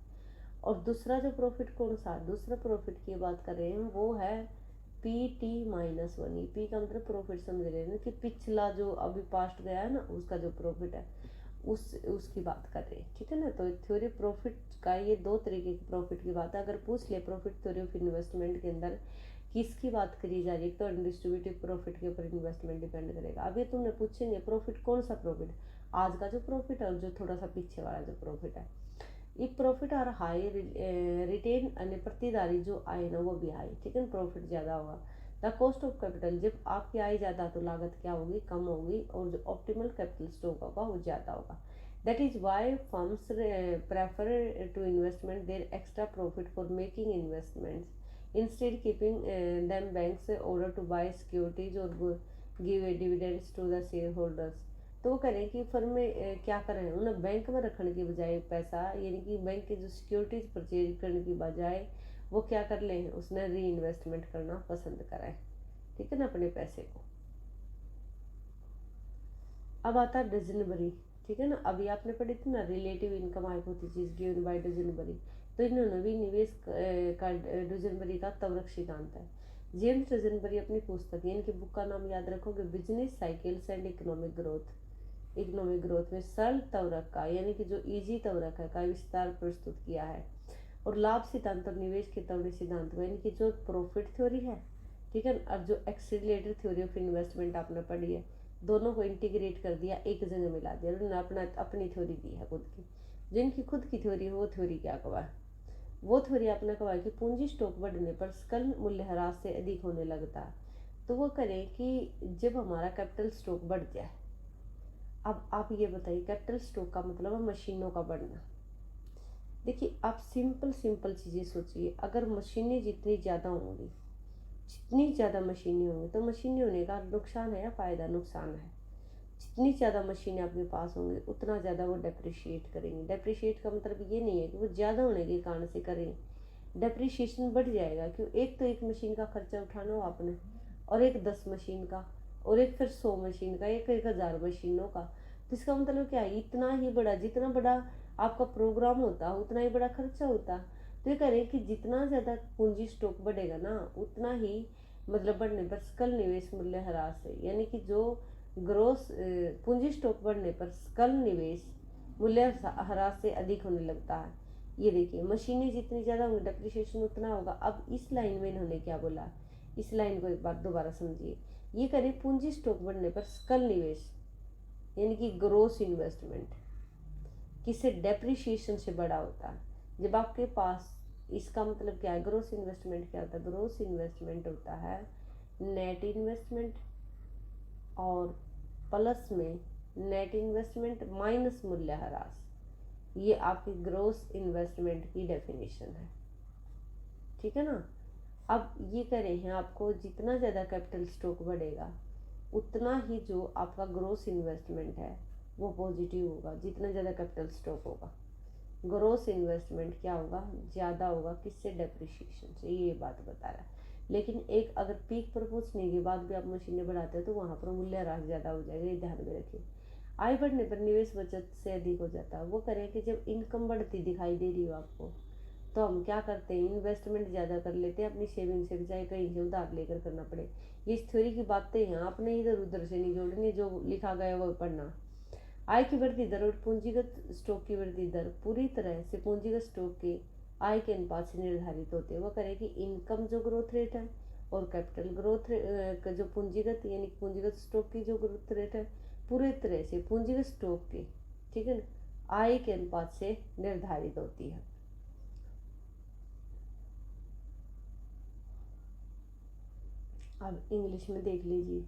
और दूसरा जो प्रॉफिट कौन सा, दूसरा प्रॉफिट की बात कर रहे हैं वो है P(T-1), ये पी का मतलब प्रॉफिट समझ रहे हैं ना, कि पिछला जो अभी पास्ट गया है ना उसका जो प्रॉफिट है उसकी बात कर रहे हैं, ठीक है ना। तो थ्योरी प्रॉफिट का ये 2 तरीके की प्रॉफिट की बात है। अगर पूछ ले प्रॉफिट थ्योरी ऑफ इन्वेस्टमेंट के अंदर किसकी बात करी जा रही है, तो अनडिस्ट्रीब्यूटिव प्रॉफिट के ऊपर इन्वेस्टमेंट डिपेंड करेगा। अभी तुमने पूछेंगे प्रॉफिट कौन सा प्रॉफिट, आज का जो प्रॉफिट है और जो थोड़ा सा पीछे वाला जो प्रॉफिट है। ये प्रॉफिट और हाई रिटेन यानी प्रतिधारी जो आय ना वो भी हाई, ठीक है, प्रॉफिट ज़्यादा होगा। द कॉस्ट ऑफ कैपिटल, जब आपकी आय ज़्यादा तो लागत क्या होगी, कम होगी, और जो ऑप्टिमल कैपिटल स्टॉक होगा वो ज़्यादा होगा। That is why firms prefer to investment their extra profit for making investments instead keeping them banks order to buy securities और give dividends to the share holders. तो वो करें कि फर्म में क्या करें, उन्हें बैंक में रखने के बजाय पैसा, यानी कि बैंक की जो सिक्योरिटीज परचेज करने की बजाय वो क्या कर ले, उसने री इन्वेस्टमेंट करना पसंद करा है, ठीक है ना, अपने पैसे को। अब आता है डजनबरी, ठीक है ना। अभी आपने पढ़ी थी ना relative income hypothesis given by Duesenberry, तो इन्होंने भी निवेश का डजनबरी का तवरक सिद्धांत है। जेम्स डजनबरी अपनी पुस्तक, इनकी बुक का नाम याद रखोगे, business cycles and economic growth. Economic growth में सरल तवरक का, यानी कि जो इजी तवरक है, का विस्तार प्रस्तुत किया है। और लाभ सिद्धांत और निवेश के तवड़े सिद्धांत में, यानी कि जो प्रॉफिट थ्योरी है, ठीक है, और जो एक्सीलरेटेड थ्योरी ऑफ इन्वेस्टमेंट आपने पढ़ी है, दोनों को इंटीग्रेट कर दिया, एक जगह मिला दिया, उन्होंने अपना अपनी थ्योरी दी है खुद की। जिनकी खुद की थ्योरी है वो थ्योरी क्या कहा, वो थ्योरी आपने कहा कि पूंजी स्टॉक बढ़ने पर सकल मूल्य ह्रास से अधिक होने लगता है। तो वो करें कि जब हमारा कैपिटल स्टॉक बढ़ जाए, अब आप ये बताइए कैपिटल स्टॉक का मतलब है मशीनों का बढ़ना। देखिए आप सिंपल सिंपल चीज़ें सोचिए, अगर मशीनें जितनी ज़्यादा होंगी, जितनी ज़्यादा मशीनें होंगी, तो मशीनें होने का नुकसान है या फ़ायदा, नुकसान है। जितनी ज़्यादा मशीनें आपके पास होंगी उतना ज़्यादा वो डेप्रिशिएट करेंगी। डेप्रिशिएट का मतलब ये नहीं है कि वो ज़्यादा होने के कारण से करें, डेप्रिशिएशन बढ़ जाएगा। क्यों, एक तो एक मशीन का खर्चा उठाना हो आपने, और एक 10 मशीन का, और एक फिर 100 मशीन का, एक 1000 मशीनों का। तो इसका मतलब क्या है, इतना ही बड़ा, जितना बड़ा आपका प्रोग्राम होता उतना ही बड़ा खर्चा होता। तो ये कह रहे हैं कि जितना ज़्यादा पूंजी स्टॉक बढ़ेगा ना, उतना ही मतलब बढ़ने पर सकल निवेश मूल्य ह्रास है, यानी कि जो ग्रोस पूंजी स्टॉक बढ़ने पर सकल निवेश मूल्य ह्रास से अधिक होने लगता है। ये देखिए मशीनें जितनी ज़्यादा होंगी डेप्रिसिएशन उतना होगा। अब इस लाइन में इन्होंने क्या बोला, इस लाइन को एक बार दोबारा समझिए। ये करें पूंजी स्टॉक बढ़ने पर सकल निवेश, यानी कि ग्रोस इन्वेस्टमेंट किसे डेप्रिसिएशन से बड़ा होता है। जब आपके पास, इसका मतलब क्या है, ग्रोस इन्वेस्टमेंट क्या होता है, ग्रोस इन्वेस्टमेंट होता है नेट इन्वेस्टमेंट और प्लस में नेट इन्वेस्टमेंट माइनस मूल्य ह्रास। ये आपकी ग्रोस इन्वेस्टमेंट की डेफिनेशन है, ठीक है ना। अब ये कह रहे हैं आपको जितना ज़्यादा कैपिटल स्टॉक बढ़ेगा उतना ही जो आपका ग्रोस इन्वेस्टमेंट है वो पॉजिटिव होगा। जितना ज़्यादा कैपिटल स्टॉक होगा, ग्रोस इन्वेस्टमेंट क्या होगा, ज़्यादा होगा, किससे, डेप्रिसिएशन से। ये बात बता रहा है। लेकिन एक अगर पीक पर पहुंचने के बाद भी आप मशीनें बढ़ाते हैं तो वहाँ पर मूल्य ह्रास ज़्यादा हो जाएगा, ये ध्यान में रखिए। आय बढ़ने पर निवेश बचत से अधिक हो जाता है। वो करें कि जब इनकम बढ़ती दिखाई दे रही हो आपको, तो हम क्या करते हैं, इन्वेस्टमेंट ज़्यादा कर लेते हैं अपनी सेविंग से, चाहे कहीं से उधार लेकर करना पड़े। ये इस थ्योरी की बातें हैं, आपने इधर उधर से नहीं जोड़नी, जो लिखा गया वो पढ़ना। आय की वृद्धि दर और पूंजीगत स्टॉक की वृद्धि दर पूरी तरह से पूंजीगत स्टॉक के आय के अनुपात से निर्धारित होते हैं। वो करें कि इनकम जो ग्रोथ रेट है और कैपिटल ग्रोथ जो पूंजीगत, यानी पूंजीगत स्टॉक की जो ग्रोथ रेट है पूरी तरह से पूंजीगत स्टॉक के, ठीक है ना, आय के अनुपात से निर्धारित होती है। अब इंग्लिश में देख लीजिए,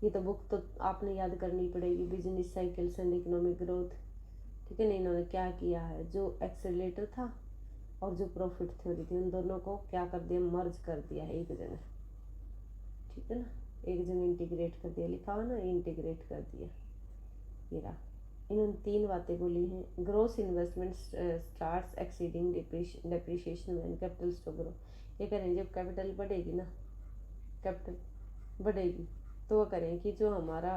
ये तो बुक तो आपने याद करनी पड़ेगी, business cycles and economic growth, ठीक है ना। इन्होंने क्या किया है, जो एक्सेलेरेटर था और जो प्रॉफिट थ्योरी थी, उन दोनों को क्या कर दिया, मर्ज कर दिया है एक जगह, ठीक है ना, एक जगह इंटीग्रेट कर दिया, लिखा हुआ ना, इंटीग्रेट कर दिया। ये रहा, इन्होंने 3 बातें बोली हैं। Gross investment starts exceeding depreciation when capital stock grow. ये करें जब कैपिटल बढ़ेगी ना, कैपिटल बढ़ेगी, तो वो करें कि जो हमारा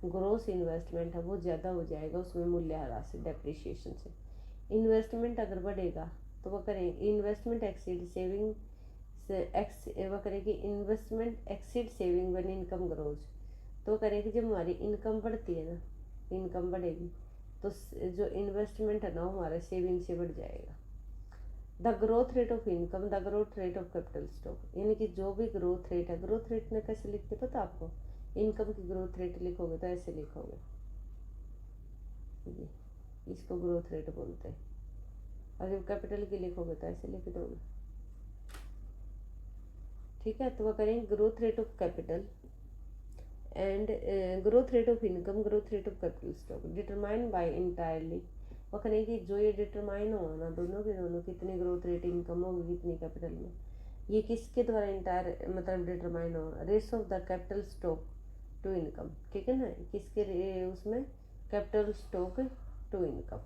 ग्रोस इन्वेस्टमेंट है वो ज़्यादा हो जाएगा, उसमें मूल्य ह्रास से, डेप्रिसिएशन से। इन्वेस्टमेंट अगर बढ़ेगा तो वो करें इन्वेस्टमेंट एक्सीड सेविंग से, वो करें कि investment exceed saving when income grows. तो करें कि जब हमारी इनकम बढ़ती है ना, इनकम बढ़ेगी तो जो इन्वेस्टमेंट है ना वो हमारे सेविंग से बढ़ जाएगा। The growth rate of income, the growth rate of capital stock, यानी कि जो भी ग्रोथ रेट है, ग्रोथ रेट में कैसे लिखते पता आपको, इनकम की ग्रोथ रेट लिखोगे तो ऐसे लिखोगे, ये इसको ग्रोथ रेट बोलते हैं। और जब कैपिटल की लिखोगे तो ऐसे लिख दोगे, ठीक है। तो वह करेंगे growth rate of capital and growth rate of income, growth rate of capital stock determine by entirely. वो करेंगे कि जो ये डिटरमाइन हो ना, दोनों के दोनों कितनी ग्रोथ रेट इनकम होगी कितनी कैपिटल में, ये किसके द्वारा इंटायर मतलब डिटरमाइन हो, race of the capital stock to income, ठीक है ना, किसके उसमें, कैपिटल स्टॉक टू इनकम।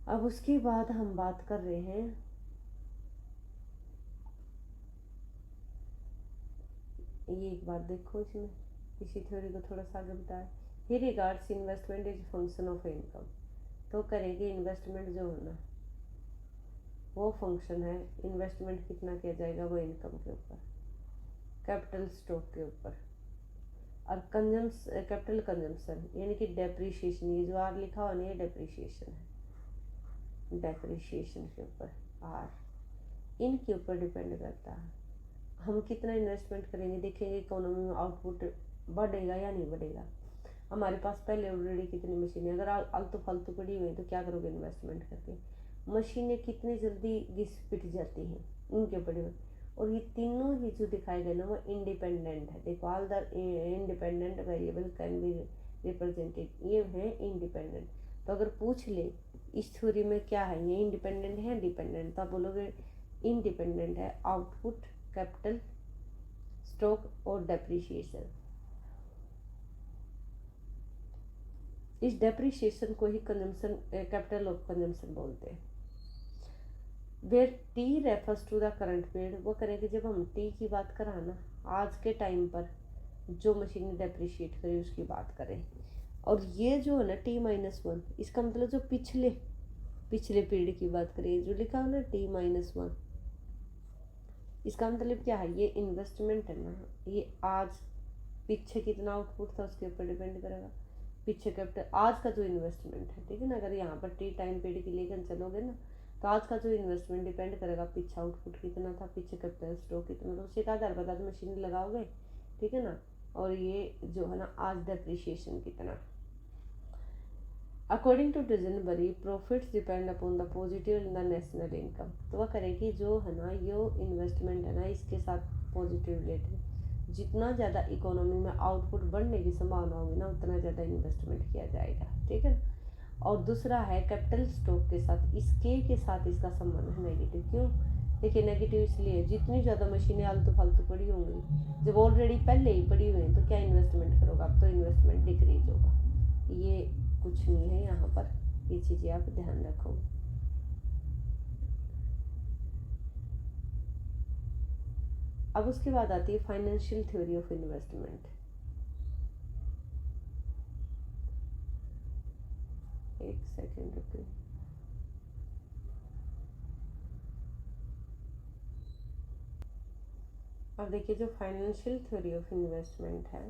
अब उसके बाद हम बात कर रहे हैं ये एक बार देखो, इसमें इसी थ्योरी को थोड़ा सा आगे बताया। He regards investment is function of income. तो करेंगे इन्वेस्टमेंट जो होना वो फंक्शन है, इन्वेस्टमेंट कितना किया जाएगा वो इनकम के ऊपर, कैपिटल स्टॉक के ऊपर। और कैपिटल कंजम्पशन यानी कि डेप्रीशिएशन, ये जो आर लिखा हुआ नहीं है डेप्रीशिएशन है, डेप्रीशिएशन के ऊपर आर इनके ऊपर डिपेंड करता है। हम कितना इन्वेस्टमेंट करेंगे, देखेंगे इकोनॉमी में आउटपुट बढ़ेगा या नहीं बढ़ेगा। हमारे पास पहले ऑलरेडी कितनी मशीनें, अगर आलतू फालतू पड़ी हुई है तो क्या करोगे इन्वेस्टमेंट करके। मशीनें कितनी जल्दी घिस पिट जाती हैं उनके ऊपर। और ये तीनों ही जो दिखाए गए ना वो इंडिपेंडेंट है। देखो all the independent variable can be represented, ये है इंडिपेंडेंट। तो अगर पूछ ले इस थ्योरी में क्या है, ये इंडिपेंडेंट है डिपेंडेंट, तो आप बोलोगे इंडिपेंडेंट है आउटपुट, कैपिटल स्टॉक और डेप्रीशिएशन। इस डेप्रीशिएशन को ही कंजम्पशन, कैपिटल ऑफ कंजम्पशन बोलते हैं। Where T refers to the current period, वो करेंगे जब हम टी की बात करा ना, आज के टाइम पर जो मशीनें डेप्रीशिएट करें उसकी बात करें। और ये जो है ना T-1, इसका मतलब जो पिछले पीरियड की बात करें, जो लिखा है ना T-1, इसका मतलब क्या है, ये इन्वेस्टमेंट है ना, ये आज पीछे कितना आउटपुट था उसके ऊपर डिपेंड करेगा। पीछे कैपिटल आज का जो इन्वेस्टमेंट है, ठीक है ना, अगर यहाँ पर टी टाइम पीरियड के लेकर चलोगे ना तो आज का जो इन्वेस्टमेंट डिपेंड करेगा पीछे आउटपुट कितना था, पीछे कैपिटल स्टॉक कितना था, उसी का आधार पर आज मशीन लगाओगे, ठीक है ना। और ये जो है ना आज डेप्रीशिएशन कितना। According to Duesenberry profits depend upon the positive in the national income. तो वह करेगी जो है ना ये इन्वेस्टमेंट है ना इसके साथ पॉजिटिव रिलेटेड, जितना ज़्यादा इकोनॉमी में आउटपुट बढ़ने की संभावना होगी ना उतना ज़्यादा इन्वेस्टमेंट किया जाएगा, ठीक है। और दूसरा है कैपिटल स्टॉक के साथ, इसके साथ इसका संबंध है नेगेटिव। क्यों? देखिए नेगेटिव इसलिए जितनी ज़्यादा मशीनें आलतू फालतू पड़ी होंगी, जब ऑलरेडी पहले ही पड़ी हुई हैं तो क्या इन्वेस्टमेंट करोगे आप, तो इन्वेस्टमेंट डिक्रीज होगा। ये कुछ नहीं है यहाँ पर, ये चीज़ें आप ध्यान रखो। अब उसके बाद आती है फाइनेंशियल थ्योरी ऑफ इन्वेस्टमेंट। एक सेकेंड रुकिए। अब देखिए जो फाइनेंशियल थ्योरी ऑफ इन्वेस्टमेंट है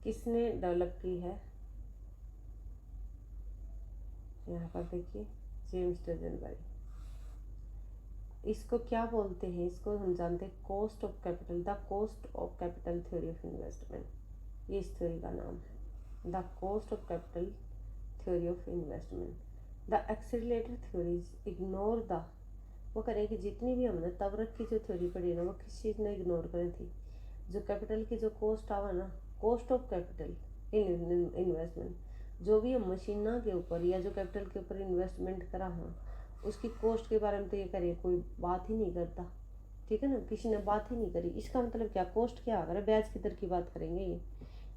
किसने डेवलप की है, यहाँ पर देखिए जेम्स डजनबरी। इसको क्या बोलते हैं, इसको हम जानते हैं cost of capital, the cost of capital theory of investment, ये इस थ्योरी का नाम है, the cost of capital theory of investment. The accelerator theories ignore the, वो करें कि जितनी भी हमने तब रख की जो थ्योरी पढ़ी ना वो किस चीज़ ने इग्नोर करी थी, जो कैपिटल की जो कॉस्ट आवा ना, cost of capital in investment, जो भी हम मशीना के ऊपर या जो कैपिटल के ऊपर इन्वेस्टमेंट करा है उसकी कॉस्ट के बारे में तो ये करिए कोई बात ही नहीं करता, ठीक है ना, किसी ने बात ही नहीं करी। इसका मतलब क्या, कॉस्ट क्या अगर ब्याज की दर की बात करेंगे ये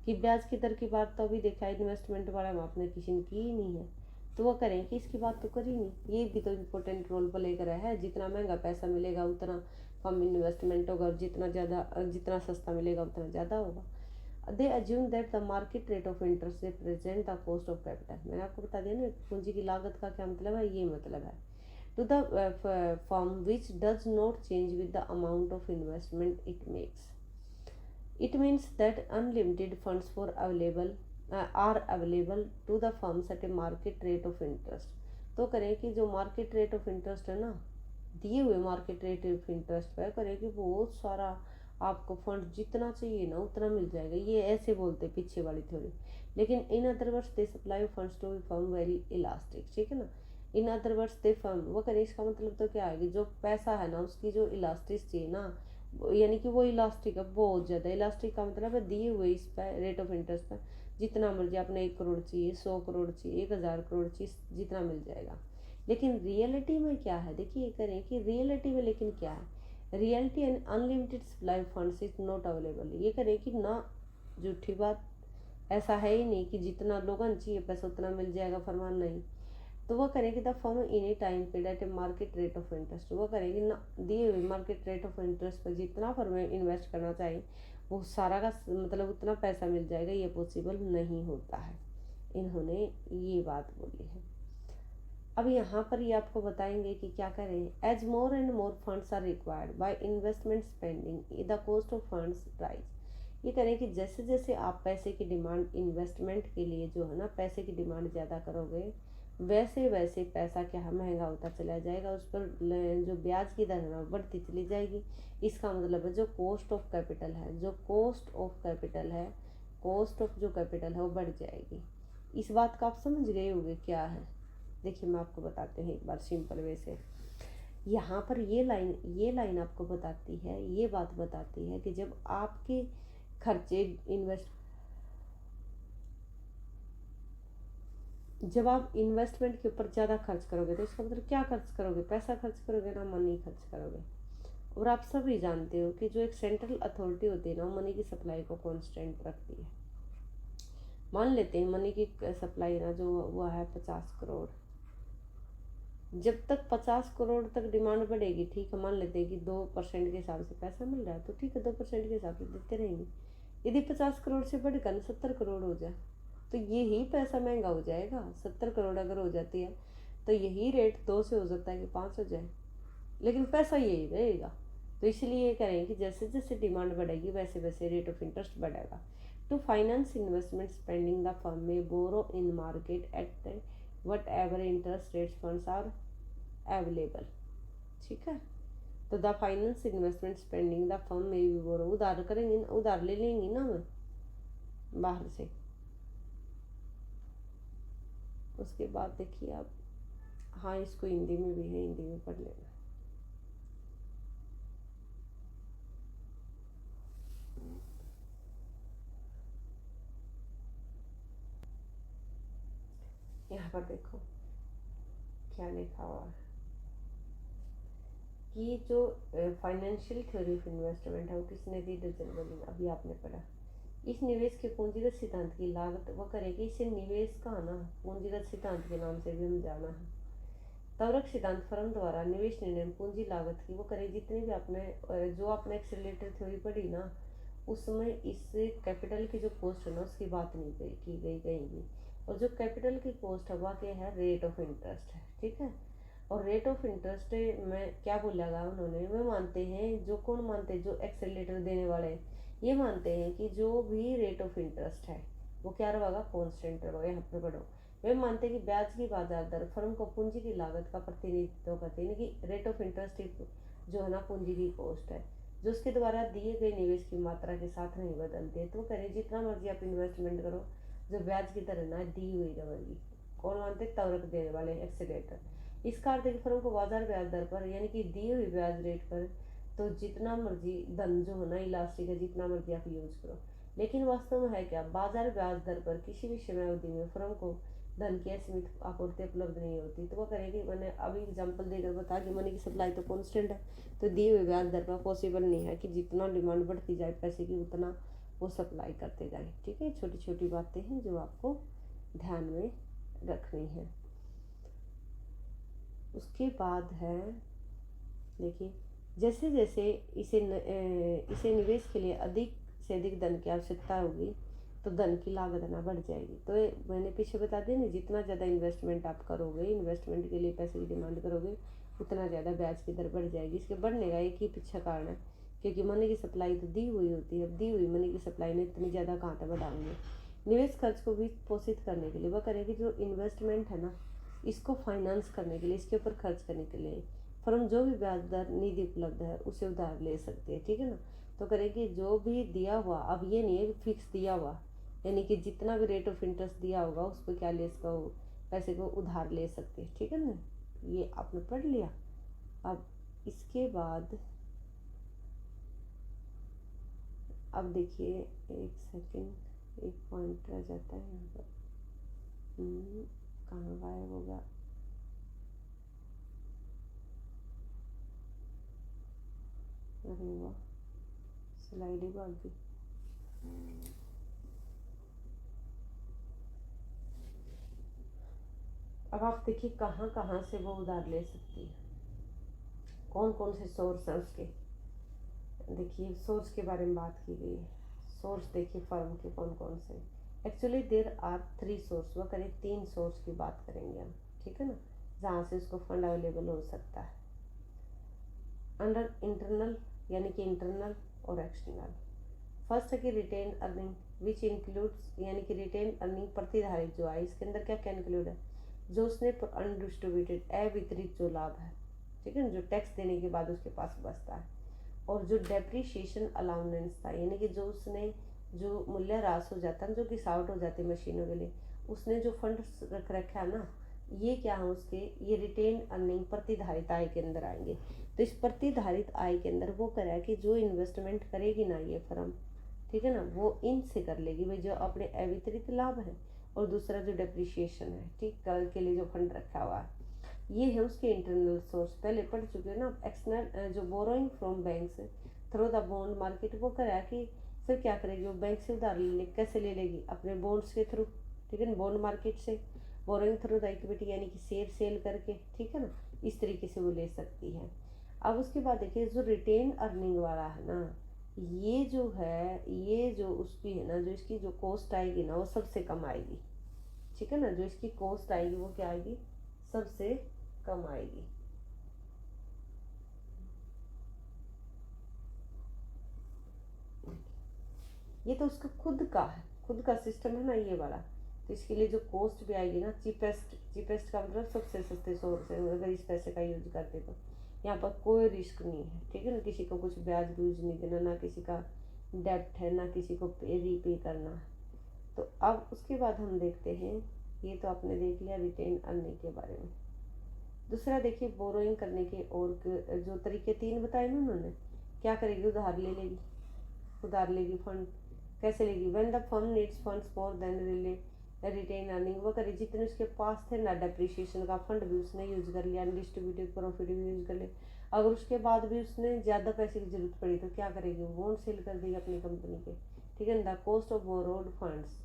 कि ब्याज की दर की बात तो अभी देखा इन्वेस्टमेंट वाला में आपने किसी ने की ही नहीं है, तो वो करें कि इसकी बात तो करी नहीं। ये भी तो इम्पोर्टेंट रोल प्ले करा है, जितना महंगा पैसा मिलेगा उतना कम इन्वेस्टमेंट होगा और जितना सस्ता मिलेगा उतना ज़्यादा होगा। They assume that the market rate of interest represent the cost of capital. मैंने आपको बता दिया ना पूंजी की लागत का क्या मतलब है, ये मतलब है to the firm which does not change with the amount of investment it makes. It means that unlimited funds are available to the firms at a market rate of interest. तो करें कि जो मार्केट रेट ऑफ इंटरेस्ट है ना, दिए हुए market rate of interest पे करें कि बहुत सारा आपको फंड जितना चाहिए ना उतना मिल जाएगा, ये ऐसे बोलते पीछे वाली थ्योरी। लेकिन in other words they supply funds to firm very elastic, ठीक है ना। In other words they firm, वो करें इसका मतलब तो क्या है, जो पैसा है ना उसकी जो इलास्टिसिटी है ना, यानी कि वो इलास्टिक है बहुत ज़्यादा। इलास्टिक का मतलब है दिए हुए इस पर रेट ऑफ इंटरेस्ट पर जितना मर्जी आपने 1 करोड़ चाहिए, 100 करोड़ चाहिए, 1000 करोड़ चाहिए, जितना मिल जाएगा। लेकिन रियलिटी में क्या है, देखिए करें कि रियलिटी में लेकिन क्या है, reality and unlimited supply funds is not available. ये करें कि ना झूठी बात, ऐसा है ही नहीं कि जितना लोगों चाहिए पैसा उतना मिल जाएगा, फरमान नहीं। तो वह करेगी the firm any time period at a market rate of interest, वह करेगी ना दिए हुए मार्केट रेट ऑफ इंटरेस्ट पर जितना फर्म इन्वेस्ट करना चाहिए वो सारा का मतलब उतना पैसा मिल जाएगा, ये पॉसिबल नहीं होता है। इन्होंने ये बात बोली है। अब यहाँ पर ये आपको बताएंगे कि क्या करें। As more and more funds are required by investment spending the cost of funds rise. ये करें कि जैसे जैसे आप पैसे की डिमांड इन्वेस्टमेंट के लिए जो है ना पैसे की डिमांड ज़्यादा करोगे वैसे वैसे पैसा क्या महंगा होता चला जाएगा, उस पर जो ब्याज की दर है ना बढ़ती चली जाएगी। इसका मतलब है जो कॉस्ट ऑफ कैपिटल है, जो कॉस्ट ऑफ कैपिटल है, कॉस्ट ऑफ जो कैपिटल है वो बढ़ जाएगी। इस बात का आप समझ गए होंगे क्या है। देखिए मैं आपको बताती हूँ एक बार सिंपल वे से। यहाँ पर ये लाइन आपको बताती है, ये बात बताती है कि जब आपके खर्चे जब आप इन्वेस्टमेंट के ऊपर ज़्यादा खर्च करोगे तो इसका मतलब क्या खर्च करोगे, पैसा खर्च करोगे ना, मनी खर्च करोगे। और आप सभी जानते हो कि जो एक सेंट्रल अथॉरिटी होती है ना मनी की सप्लाई को कांस्टेंट रखती है। मान लेते हैं मनी की सप्लाई ना जो हुआ है 50 करोड़, जब तक 50 करोड़ तक डिमांड बढ़ेगी, ठीक है मान लेते हैं कि 2% के हिसाब से पैसा मिल रहा है तो ठीक है 2% के हिसाब से देते रहेंगे। यदि 50 करोड़ से बढ़कर 70 करोड़ हो जाए तो यही पैसा महंगा हो जाएगा। 70 करोड़ अगर हो जाती है तो यही रेट 2 से हो सकता है कि 5 हो जाए, लेकिन पैसा यही रहेगा। तो इसलिए ये करें कि जैसे जैसे डिमांड बढ़ेगी वैसे वैसे रेट ऑफ इंटरेस्ट बढ़ेगा। To finance investment spending the firm may borrow in market at whatever interest rates funds are available. ठीक है, तो the finance investment spending the firm may भी बोरो, उधार करेंगे, उधार ले लेंगे ना मैं बाहर से। उसके बाद देखिए आप, हाँ इसको हिंदी में भी है, हिंदी में पढ़ लेना। यहाँ पर देखो क्या लिखा हुआ है कि जो फाइनेंशियल थ्योरी ऑफ इन्वेस्टमेंट है वो किसने दी, डजनबर्ग ने, अभी आपने पढ़ा। इस निवेश के पूंजीगत सिद्धांत की लागत वो करेगी, इसे निवेश का ना पूंजीगत सिद्धांत के नाम से भी हम जाना है। त्वरक सिद्धांत फर्म द्वारा निवेश निर्णय पूंजी लागत की वो करे, जितनी भी आपने जो आपने एक्सेलरेटर थ्योरी पढ़ी ना उसमें इस कैपिटल की जो कॉस्ट है ना उसकी बात नहीं की गई कहीं भी। और जो कैपिटल की कॉस्ट है वह क्या है, रेट ऑफ इंटरेस्ट है। ठीक है, और रेट ऑफ इंटरेस्ट में क्या बोलेगा उन्होंने, वे मानते हैं, जो कौन मानते हैं, जो एक्सेलरेटर देने वाले हैं ये मानते हैं कि जो भी रेट ऑफ इंटरेस्ट है वो क्या रहेगा, कॉन्स्टेंट रहेगा। यहाँ पर पढ़ो, वे मानते हैं कि ब्याज की बाजार दर फर्म को पूंजी की लागत का प्रतिनिधित्व करती है, कि रेट ऑफ इंटरेस्ट जो है ना पूंजी की कॉस्ट है जो उसके द्वारा दिए गए निवेश की मात्रा के साथ नहीं बदलती है। तो करें जितना मर्जी आप इन्वेस्टमेंट करो जो ब्याज की दर है ना दी हुई रहेगी। कौन मानते, त्वरक देने वाले एक्सेलेटर। इसका अर्थ है कि फर्म को बाजार ब्याज दर पर यानी कि दी हुई ब्याज रेट पर तो जितना मर्जी धन जो है ना इलास्टिक है, जितना मर्जी आप यूज करो, लेकिन वास्तव में है क्या, बाजार ब्याज दर पर किसी भी समय अवधि में फर्म को धन की असीमित आपूर्ति उपलब्ध नहीं होती। तो वो करेगी, मैंने अभी एग्जांपल देकर बता कि मनी की सप्लाई तो कांस्टेंट है, तो दी हुई ब्याज दर पर पॉसिबल नहीं है कि जितना डिमांड बढ़ती जाए पैसे की उतना वो सप्लाई करते जाए। ठीक है, छोटी छोटी बातें हैं जो आपको ध्यान में रखनी है। उसके बाद है देखिए, जैसे जैसे इसे निवेश के लिए अधिक से अधिक धन की आवश्यकता होगी तो धन की लागत ना बढ़ जाएगी। तो मैंने पीछे बता दिया ना, जितना ज़्यादा इन्वेस्टमेंट आप करोगे, इन्वेस्टमेंट के लिए पैसे की डिमांड करोगे उतना ज़्यादा ब्याज की दर बढ़ जाएगी। इसके बढ़ने का एक ही पीछे कारण है, क्योंकि मनी की सप्लाई तो दी हुई होती है। अब दी हुई मनी की सप्लाई ने इतनी ज़्यादा कहाँ तक बढ़ाएंगे। निवेश खर्च को भी पोषित करने के लिए वह करेगी, जो इन्वेस्टमेंट है ना इसको फाइनेंस करने के लिए, इसके ऊपर खर्च करने के लिए फर्म जो भी ब्याज दर निधि उपलब्ध है उसे उधार ले सकती है। ठीक है ना, तो करेगी जो भी दिया हुआ, अब ये नहीं है कि फिक्स दिया हुआ, यानी कि जितना भी रेट ऑफ इंटरेस्ट दिया होगा उस पर क्या ले इसका पैसे को उधार ले सकते हैं। ठीक है ना, ये आपने पढ़ लिया। अब इसके बाद अब देखिए, एक सेकंड, एक पॉइंट रह जाता है यहाँ पर, कहाँ गायब होगा, अरे वाह स्लाइड ही भाग गई। अब आप देखिए कहाँ कहाँ से वो उधार ले सकती है, कौन कौन से सोर्स हैं उसके। देखिए सोर्स के बारे में बात की गई है। सोर्स देखिए फर्म के कौन कौन से। एक्चुअली देर आर 3 सोर्स, वह करीब 3 सोर्स की बात करेंगे हम, ठीक है ना, जहाँ से उसको फंड अवेलेबल हो सकता है। अंडर इंटरनल यानी कि इंटरनल और एक्सटर्नल। फर्स्ट है कि रिटेन अर्निंग विच इंक्लूड्स, यानी कि रिटेन अर्निंग प्रतिधारित जो है, इसके अंदर क्या क्या इंक्लूड है, जो उसने अनडिस्ट्रीब्यूटेड अवितरित जो लाभ है, ठीक है ना, जो टैक्स देने के बाद उसके पास बचता है। और जो डेप्रीशिएशन अलाउंस था, यानी कि जो उसने जो मूल्य ह्रास हो जाता है, जो गिसावट हो जाती है मशीनों के लिए, उसने जो फंड रख रखा है ना, ये क्या है उसके, ये रिटेन अर्निंग प्रतिधारित आय के अंदर आएंगे। तो इस प्रतिधारित आय के अंदर वो करेगा कि जो इन्वेस्टमेंट करेगी ना ये फर्म, ठीक है ना, वो इनसे कर लेगी भाई, जो अपने अवितरित लाभ है और दूसरा जो डेप्रिसिएशन है, ठीक, कल के लिए जो फंड रखा हुआ है, ये है उसके इंटरनल सोर्स। पहले पढ़ चुके हैं ना। एक्सटर्नल जो borrowing from bank through the bond market, वो करा कि फिर क्या करेगी, वो बैंक से उधार ले ले, कैसे ले लेगी, अपने बॉन्ड्स के थ्रू, ठीक है ना, बॉन्ड मार्केट से। बोरोइंग थ्रू द इक्विटी यानी कि शेयर सेल करके, ठीक है ना, इस तरीके से वो ले सकती है। अब उसके बाद देखिए जो रिटेन अर्निंग वाला है ना, ये जो है, ये जो उसकी है ना, जो इसकी जो कॉस्ट आएगी ना, वो सबसे कम आएगी, ठीक है ना, जो इसकी कॉस्ट आएगी वो क्या आएगी, सबसे कम आएगी। ये तो उसका खुद का है, खुद का सिस्टम है ना ये वाला। तो इसके लिए जो कॉस्ट भी आएगी ना, चीपेस्ट, चीपेस्ट का मतलब सबसे सस्ते सोर्स है, अगर इस पैसे का यूज करते तो यहाँ पर कोई रिस्क नहीं है, ठीक है ना, किसी को कुछ ब्याज ब्यूज नहीं देना, ना किसी का डेप्ट है, ना किसी को रीपे करना है। तो अब उसके बाद हम देखते हैं, ये तो आपने देख लिया रिटेन अर्निंग के बारे में। दूसरा देखिए बोरोइंग करने के और जो तरीके 3 बताए ना उन्होंने, क्या करेगी, उधार ले लेगी, उधार लेगी फंड, कैसे लेगी, when the firm needs funds for then retain earning, वो करे जितने उसके पास थे ना, डेप्रिसिएशन का फंड भी उसने यूज कर लिया, अनडिस्ट्रीब्यूटेड प्रॉफिट भी यूज कर लिया। अगर उसके बाद भी उसने ज़्यादा पैसे की जरूरत पड़ी तो क्या करेगी, बॉन्ड सेल कर देगी अपनी कंपनी के, ठीक है ना, the cost of borrowed funds,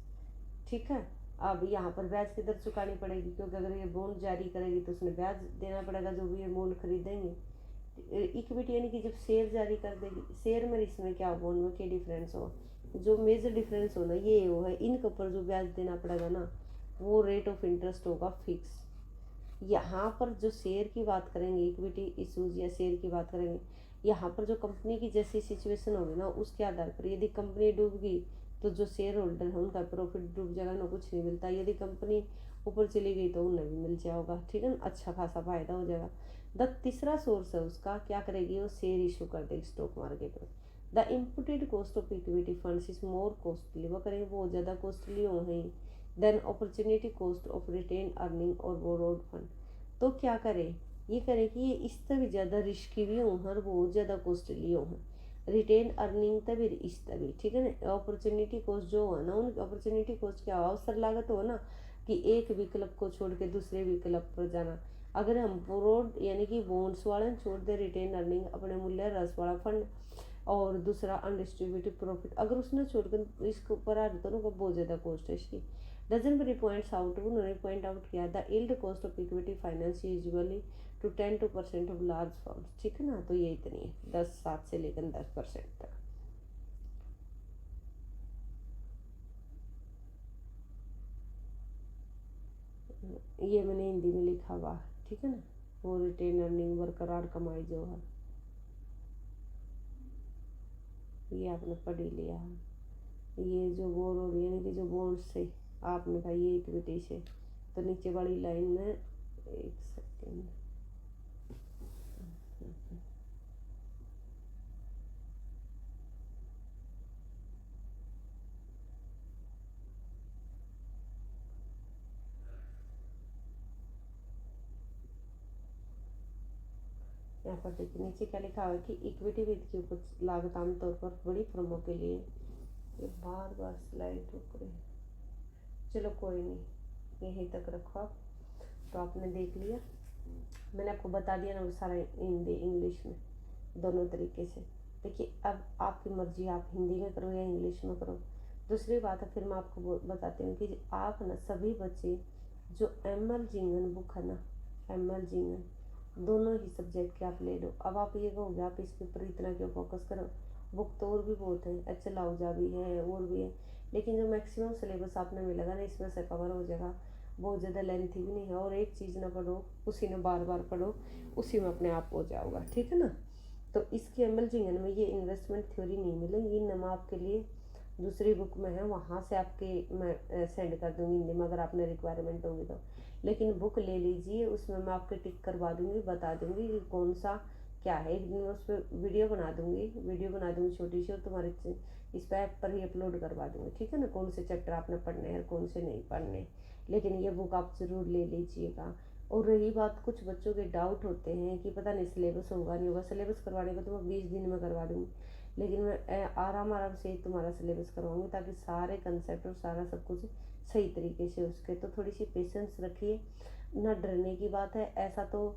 ठीक है। अब यहाँ पर ब्याज की दर चुकानी पड़ेगी, क्योंकि अगर ये बॉन्ड जारी करेगी तो उसने ब्याज देना पड़ेगा, जो भी ये बॉन्ड खरीदेंगे। इक्विटी यानी कि जब शेयर जारी कर देगी, शेयर में इसमें क्या बॉन्ड में क्या डिफरेंस हो, जो मेजर डिफरेंस हो ना ये वो है, इनके ऊपर जो ब्याज देना पड़ेगा ना, वो रेट ऑफ इंटरेस्ट होगा फिक्स। यहाँ पर जो शेयर की बात करेंगे, इक्विटी इशूज या शेयर की बात करेंगे, यहाँ पर जो कंपनी की जैसी सिचुएशन होगी ना, उसके आधार पर यदि कंपनी डूब गई तो जो शेयर होल्डर है उनका प्रॉफिट डूब जाएगा ना, कुछ नहीं मिलता। यदि कंपनी ऊपर चली गई तो उन्हें भी मिल जाएगा, ठीक है ना, अच्छा खासा फायदा हो जाएगा। द तीसरा सोर्स है उसका, क्या करेगी, वो शेयर इशू कर देगी स्टॉक मार्केट में। The imputed cost of equity funds is more costly, वो करेंगे बहुत ज़्यादा कॉस्टली हो गई than opportunity cost of retained earning और बोरोड फंड। तो क्या करे, ये करे कि ये इससे भी ज़्यादा रिस्की भी हों और बहुत ज़्यादा कॉस्टली हों, रिटेन अर्निंग तभी इस तभी, ठीक है ना। अपॉर्चुनिटी कॉस्ट जो हो ना, उन अपॉर्चुनिटी कॉस्ट क्या हो, अवसर लागत हो ना, कि एक विकल्प को छोड़ के दूसरे विकल्प पर जाना। अगर हम बोरोड यानी कि बॉन्ड्स वाला छोड़ दे, रिटेन अर्निंग अपने मूल्य रस वाला फंड, और दूसरा अनडिस्ट्रीब्यूटेड प्रॉफिट, अगर उसने छोड़कर इसके ऊपर आ जाता ना, बहुत ज़्यादा कॉस्ट है इसकी। डजन बरी पॉइंट्स आउट, उन्होंने पॉइंट आउट किया, the yield cost of equity finance usually to 10% of large firms, ठीक है ना। तो ये इतनी है, 7 से लेकर 10% तक। ये मैंने हिंदी में लिखा हुआ, ठीक है ना, वो रिटेन अर्निंग बरकरार कमाई जो है, ये आपने पढ़ ही लिया है। ये जो बोरो यानी कि जो बॉन्ड से आपने कहा ये इक्विटी से, तो नीचे वाली लाइन में, एक सेकेंड, यहाँ पर देखिए नीचे क्या लिखा हुआ है कि इक्विटी वित्त की उपज लागत आमतौर पर बड़ी फर्मों के लिए, ये बार बार स्लाइड रुक रही है, चलो कोई नहीं, यहीं तक रखो आप। तो आपने देख लिया, मैंने आपको बता दिया ना वो सारा हिंदी इंग्लिश में दोनों तरीके से। देखिए अब आपकी मर्जी, आप हिंदी में करो या इंग्लिश में करो। दूसरी बात है, फिर मैं आपको बताती हूँ कि आप ना सभी बच्चे जो एम.एल. जिंगन बुक है ना, एम.एल. जिंगन, दोनों ही सब्जेक्ट के आप ले लो। अब आप ये कहोगे आप इसके ऊपर इतना क्यों फोकस करो, बुक तो और भी बहुत है, अच्छा लाउजा भी है और भी है, लेकिन जो मैक्सिमम सिलेबस आपने मिलेगा ना इसमें से कवर हो जाएगा, बहुत ज़्यादा लेंथी भी नहीं है। और एक चीज़ ना पढ़ो उसी में बार बार पढ़ो, उसी में अपने आप हो जाओगा, ठीक है ना। तो इसके एम.एल. जिंगन में ये इन्वेस्टमेंट थ्योरी नहीं मिलेगी, ये नाम आपके लिए दूसरी बुक में है, वहाँ से आपके मैं सेंड कर दूँगी हिंदी में अगर आपने रिक्वायरमेंट होगी तो। लेकिन बुक ले लीजिए, उसमें मैं आपके टिक करवा दूँगी, बता दूँगी कि कौन सा क्या है। एक दिन मैं उस पर वीडियो बना दूँगी छोटी सी, और तुम्हारे इस पर ऐप पर ही अपलोड करवा दूँगी, ठीक है ना, कौन से चैप्टर आपने पढ़ने हैं और कौन से नहीं पढ़ने। लेकिन ये बुक आप ज़रूर ले लीजिएगा। और रही बात, कुछ बच्चों के डाउट होते हैं कि पता नहीं सिलेबस होगा नहीं होगा, सिलेबस करवाने को तो मैं 20 दिन में करवा दूँगी, लेकिन मैं आराम आराम से ही तुम्हारा सिलेबस करवाऊँगी, ताकि सारे कंसेप्ट और सारा सब कुछ सही तरीके से उसके। तो थोड़ी सी पेशेंस रखिए, ना डरने की बात है। ऐसा तो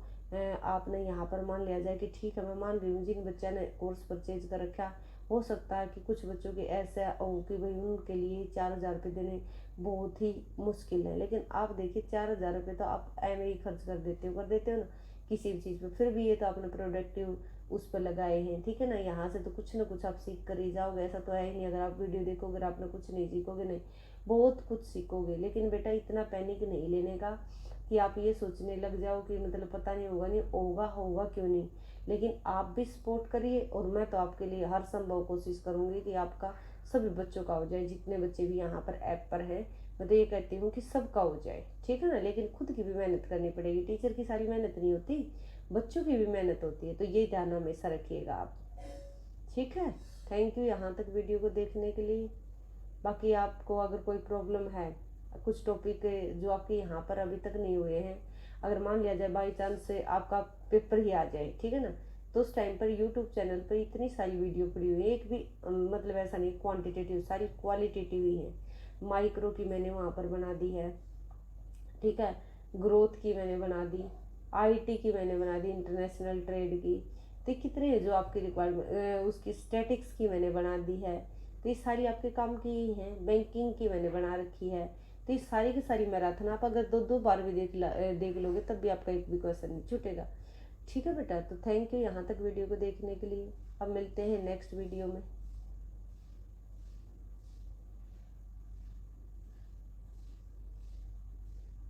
आपने यहाँ पर मान लिया जाए कि ठीक है, मैं मान रही हूँ जिन बच्चा ने कोर्स परचेज कर रखा, हो सकता है कि कुछ बच्चों के ऐसा हो कि भाई उनके लिए 4,000 रुपये देने बहुत ही मुश्किल है। लेकिन आप देखिए 4,000 रुपये तो आप एम ही खर्च कर देते हो ना किसी भी चीज़ पर, फिर भी ये तो आपने प्रोडक्टिव उस पर लगाए हैं, ठीक है ना। यहाँ से तो कुछ ना कुछ आप सीख कर ही जाओगे, ऐसा तो है ही नहीं। अगर आप वीडियो देखोगे और आपने कुछ नहीं सीखोगे, नहीं, बहुत कुछ सीखोगे। लेकिन बेटा इतना पैनिक नहीं लेने का कि आप ये सोचने लग जाओ कि मतलब पता नहीं होगा, नहीं होगा, होगा क्यों नहीं। लेकिन आप भी सपोर्ट करिए, और मैं तो आपके लिए हर संभव कोशिश करूँगी कि आपका सभी बच्चों का हो जाए, जितने बच्चे भी यहाँ पर ऐप पर हैं। मैं तो ये कहती हूँ कि सबका हो जाए, ठीक है ना। लेकिन खुद की भी मेहनत करनी पड़ेगी, टीचर की सारी मेहनत नहीं होती, बच्चों की भी मेहनत होती है। तो ये ध्यान हमेशा रखिएगा आप, ठीक है। थैंक यू यहाँ तक वीडियो को देखने के लिए। बाकी आपको अगर कोई प्रॉब्लम है, कुछ टॉपिक जो आपके यहाँ पर अभी तक नहीं हुए हैं, अगर मान लिया जाए बाई चांस से आपका पेपर ही आ जाए, ठीक है ना, तो उस टाइम पर यूट्यूब चैनल पर इतनी सारी वीडियो पड़ी हुई है, एक भी मतलब ऐसा नहीं क्वांटिटेटिव, सारी क्वालिटेटिव ही है। माइक्रो की मैंने वहाँ पर बना दी है, ठीक है, ग्रोथ की मैंने बना दी, आईटी की मैंने बना दी, इंटरनेशनल ट्रेड की, तो कितने हैं जो आपकी रिक्वायरमेंट, उसकी स्टैटिक्स की मैंने बना दी है, तो ये सारी आपके काम की ही हैं। बैंकिंग की मैंने बना रखी है। तो ये सारी की सारी मैराथन आप अगर दो दो बार भी देख लोगे तब भी आपका एक भी क्वेश्चन नहीं छूटेगा, ठीक है बेटा। तो थैंक यू यहाँ तक वीडियो को देखने के लिए। अब मिलते हैं नेक्स्ट वीडियो में।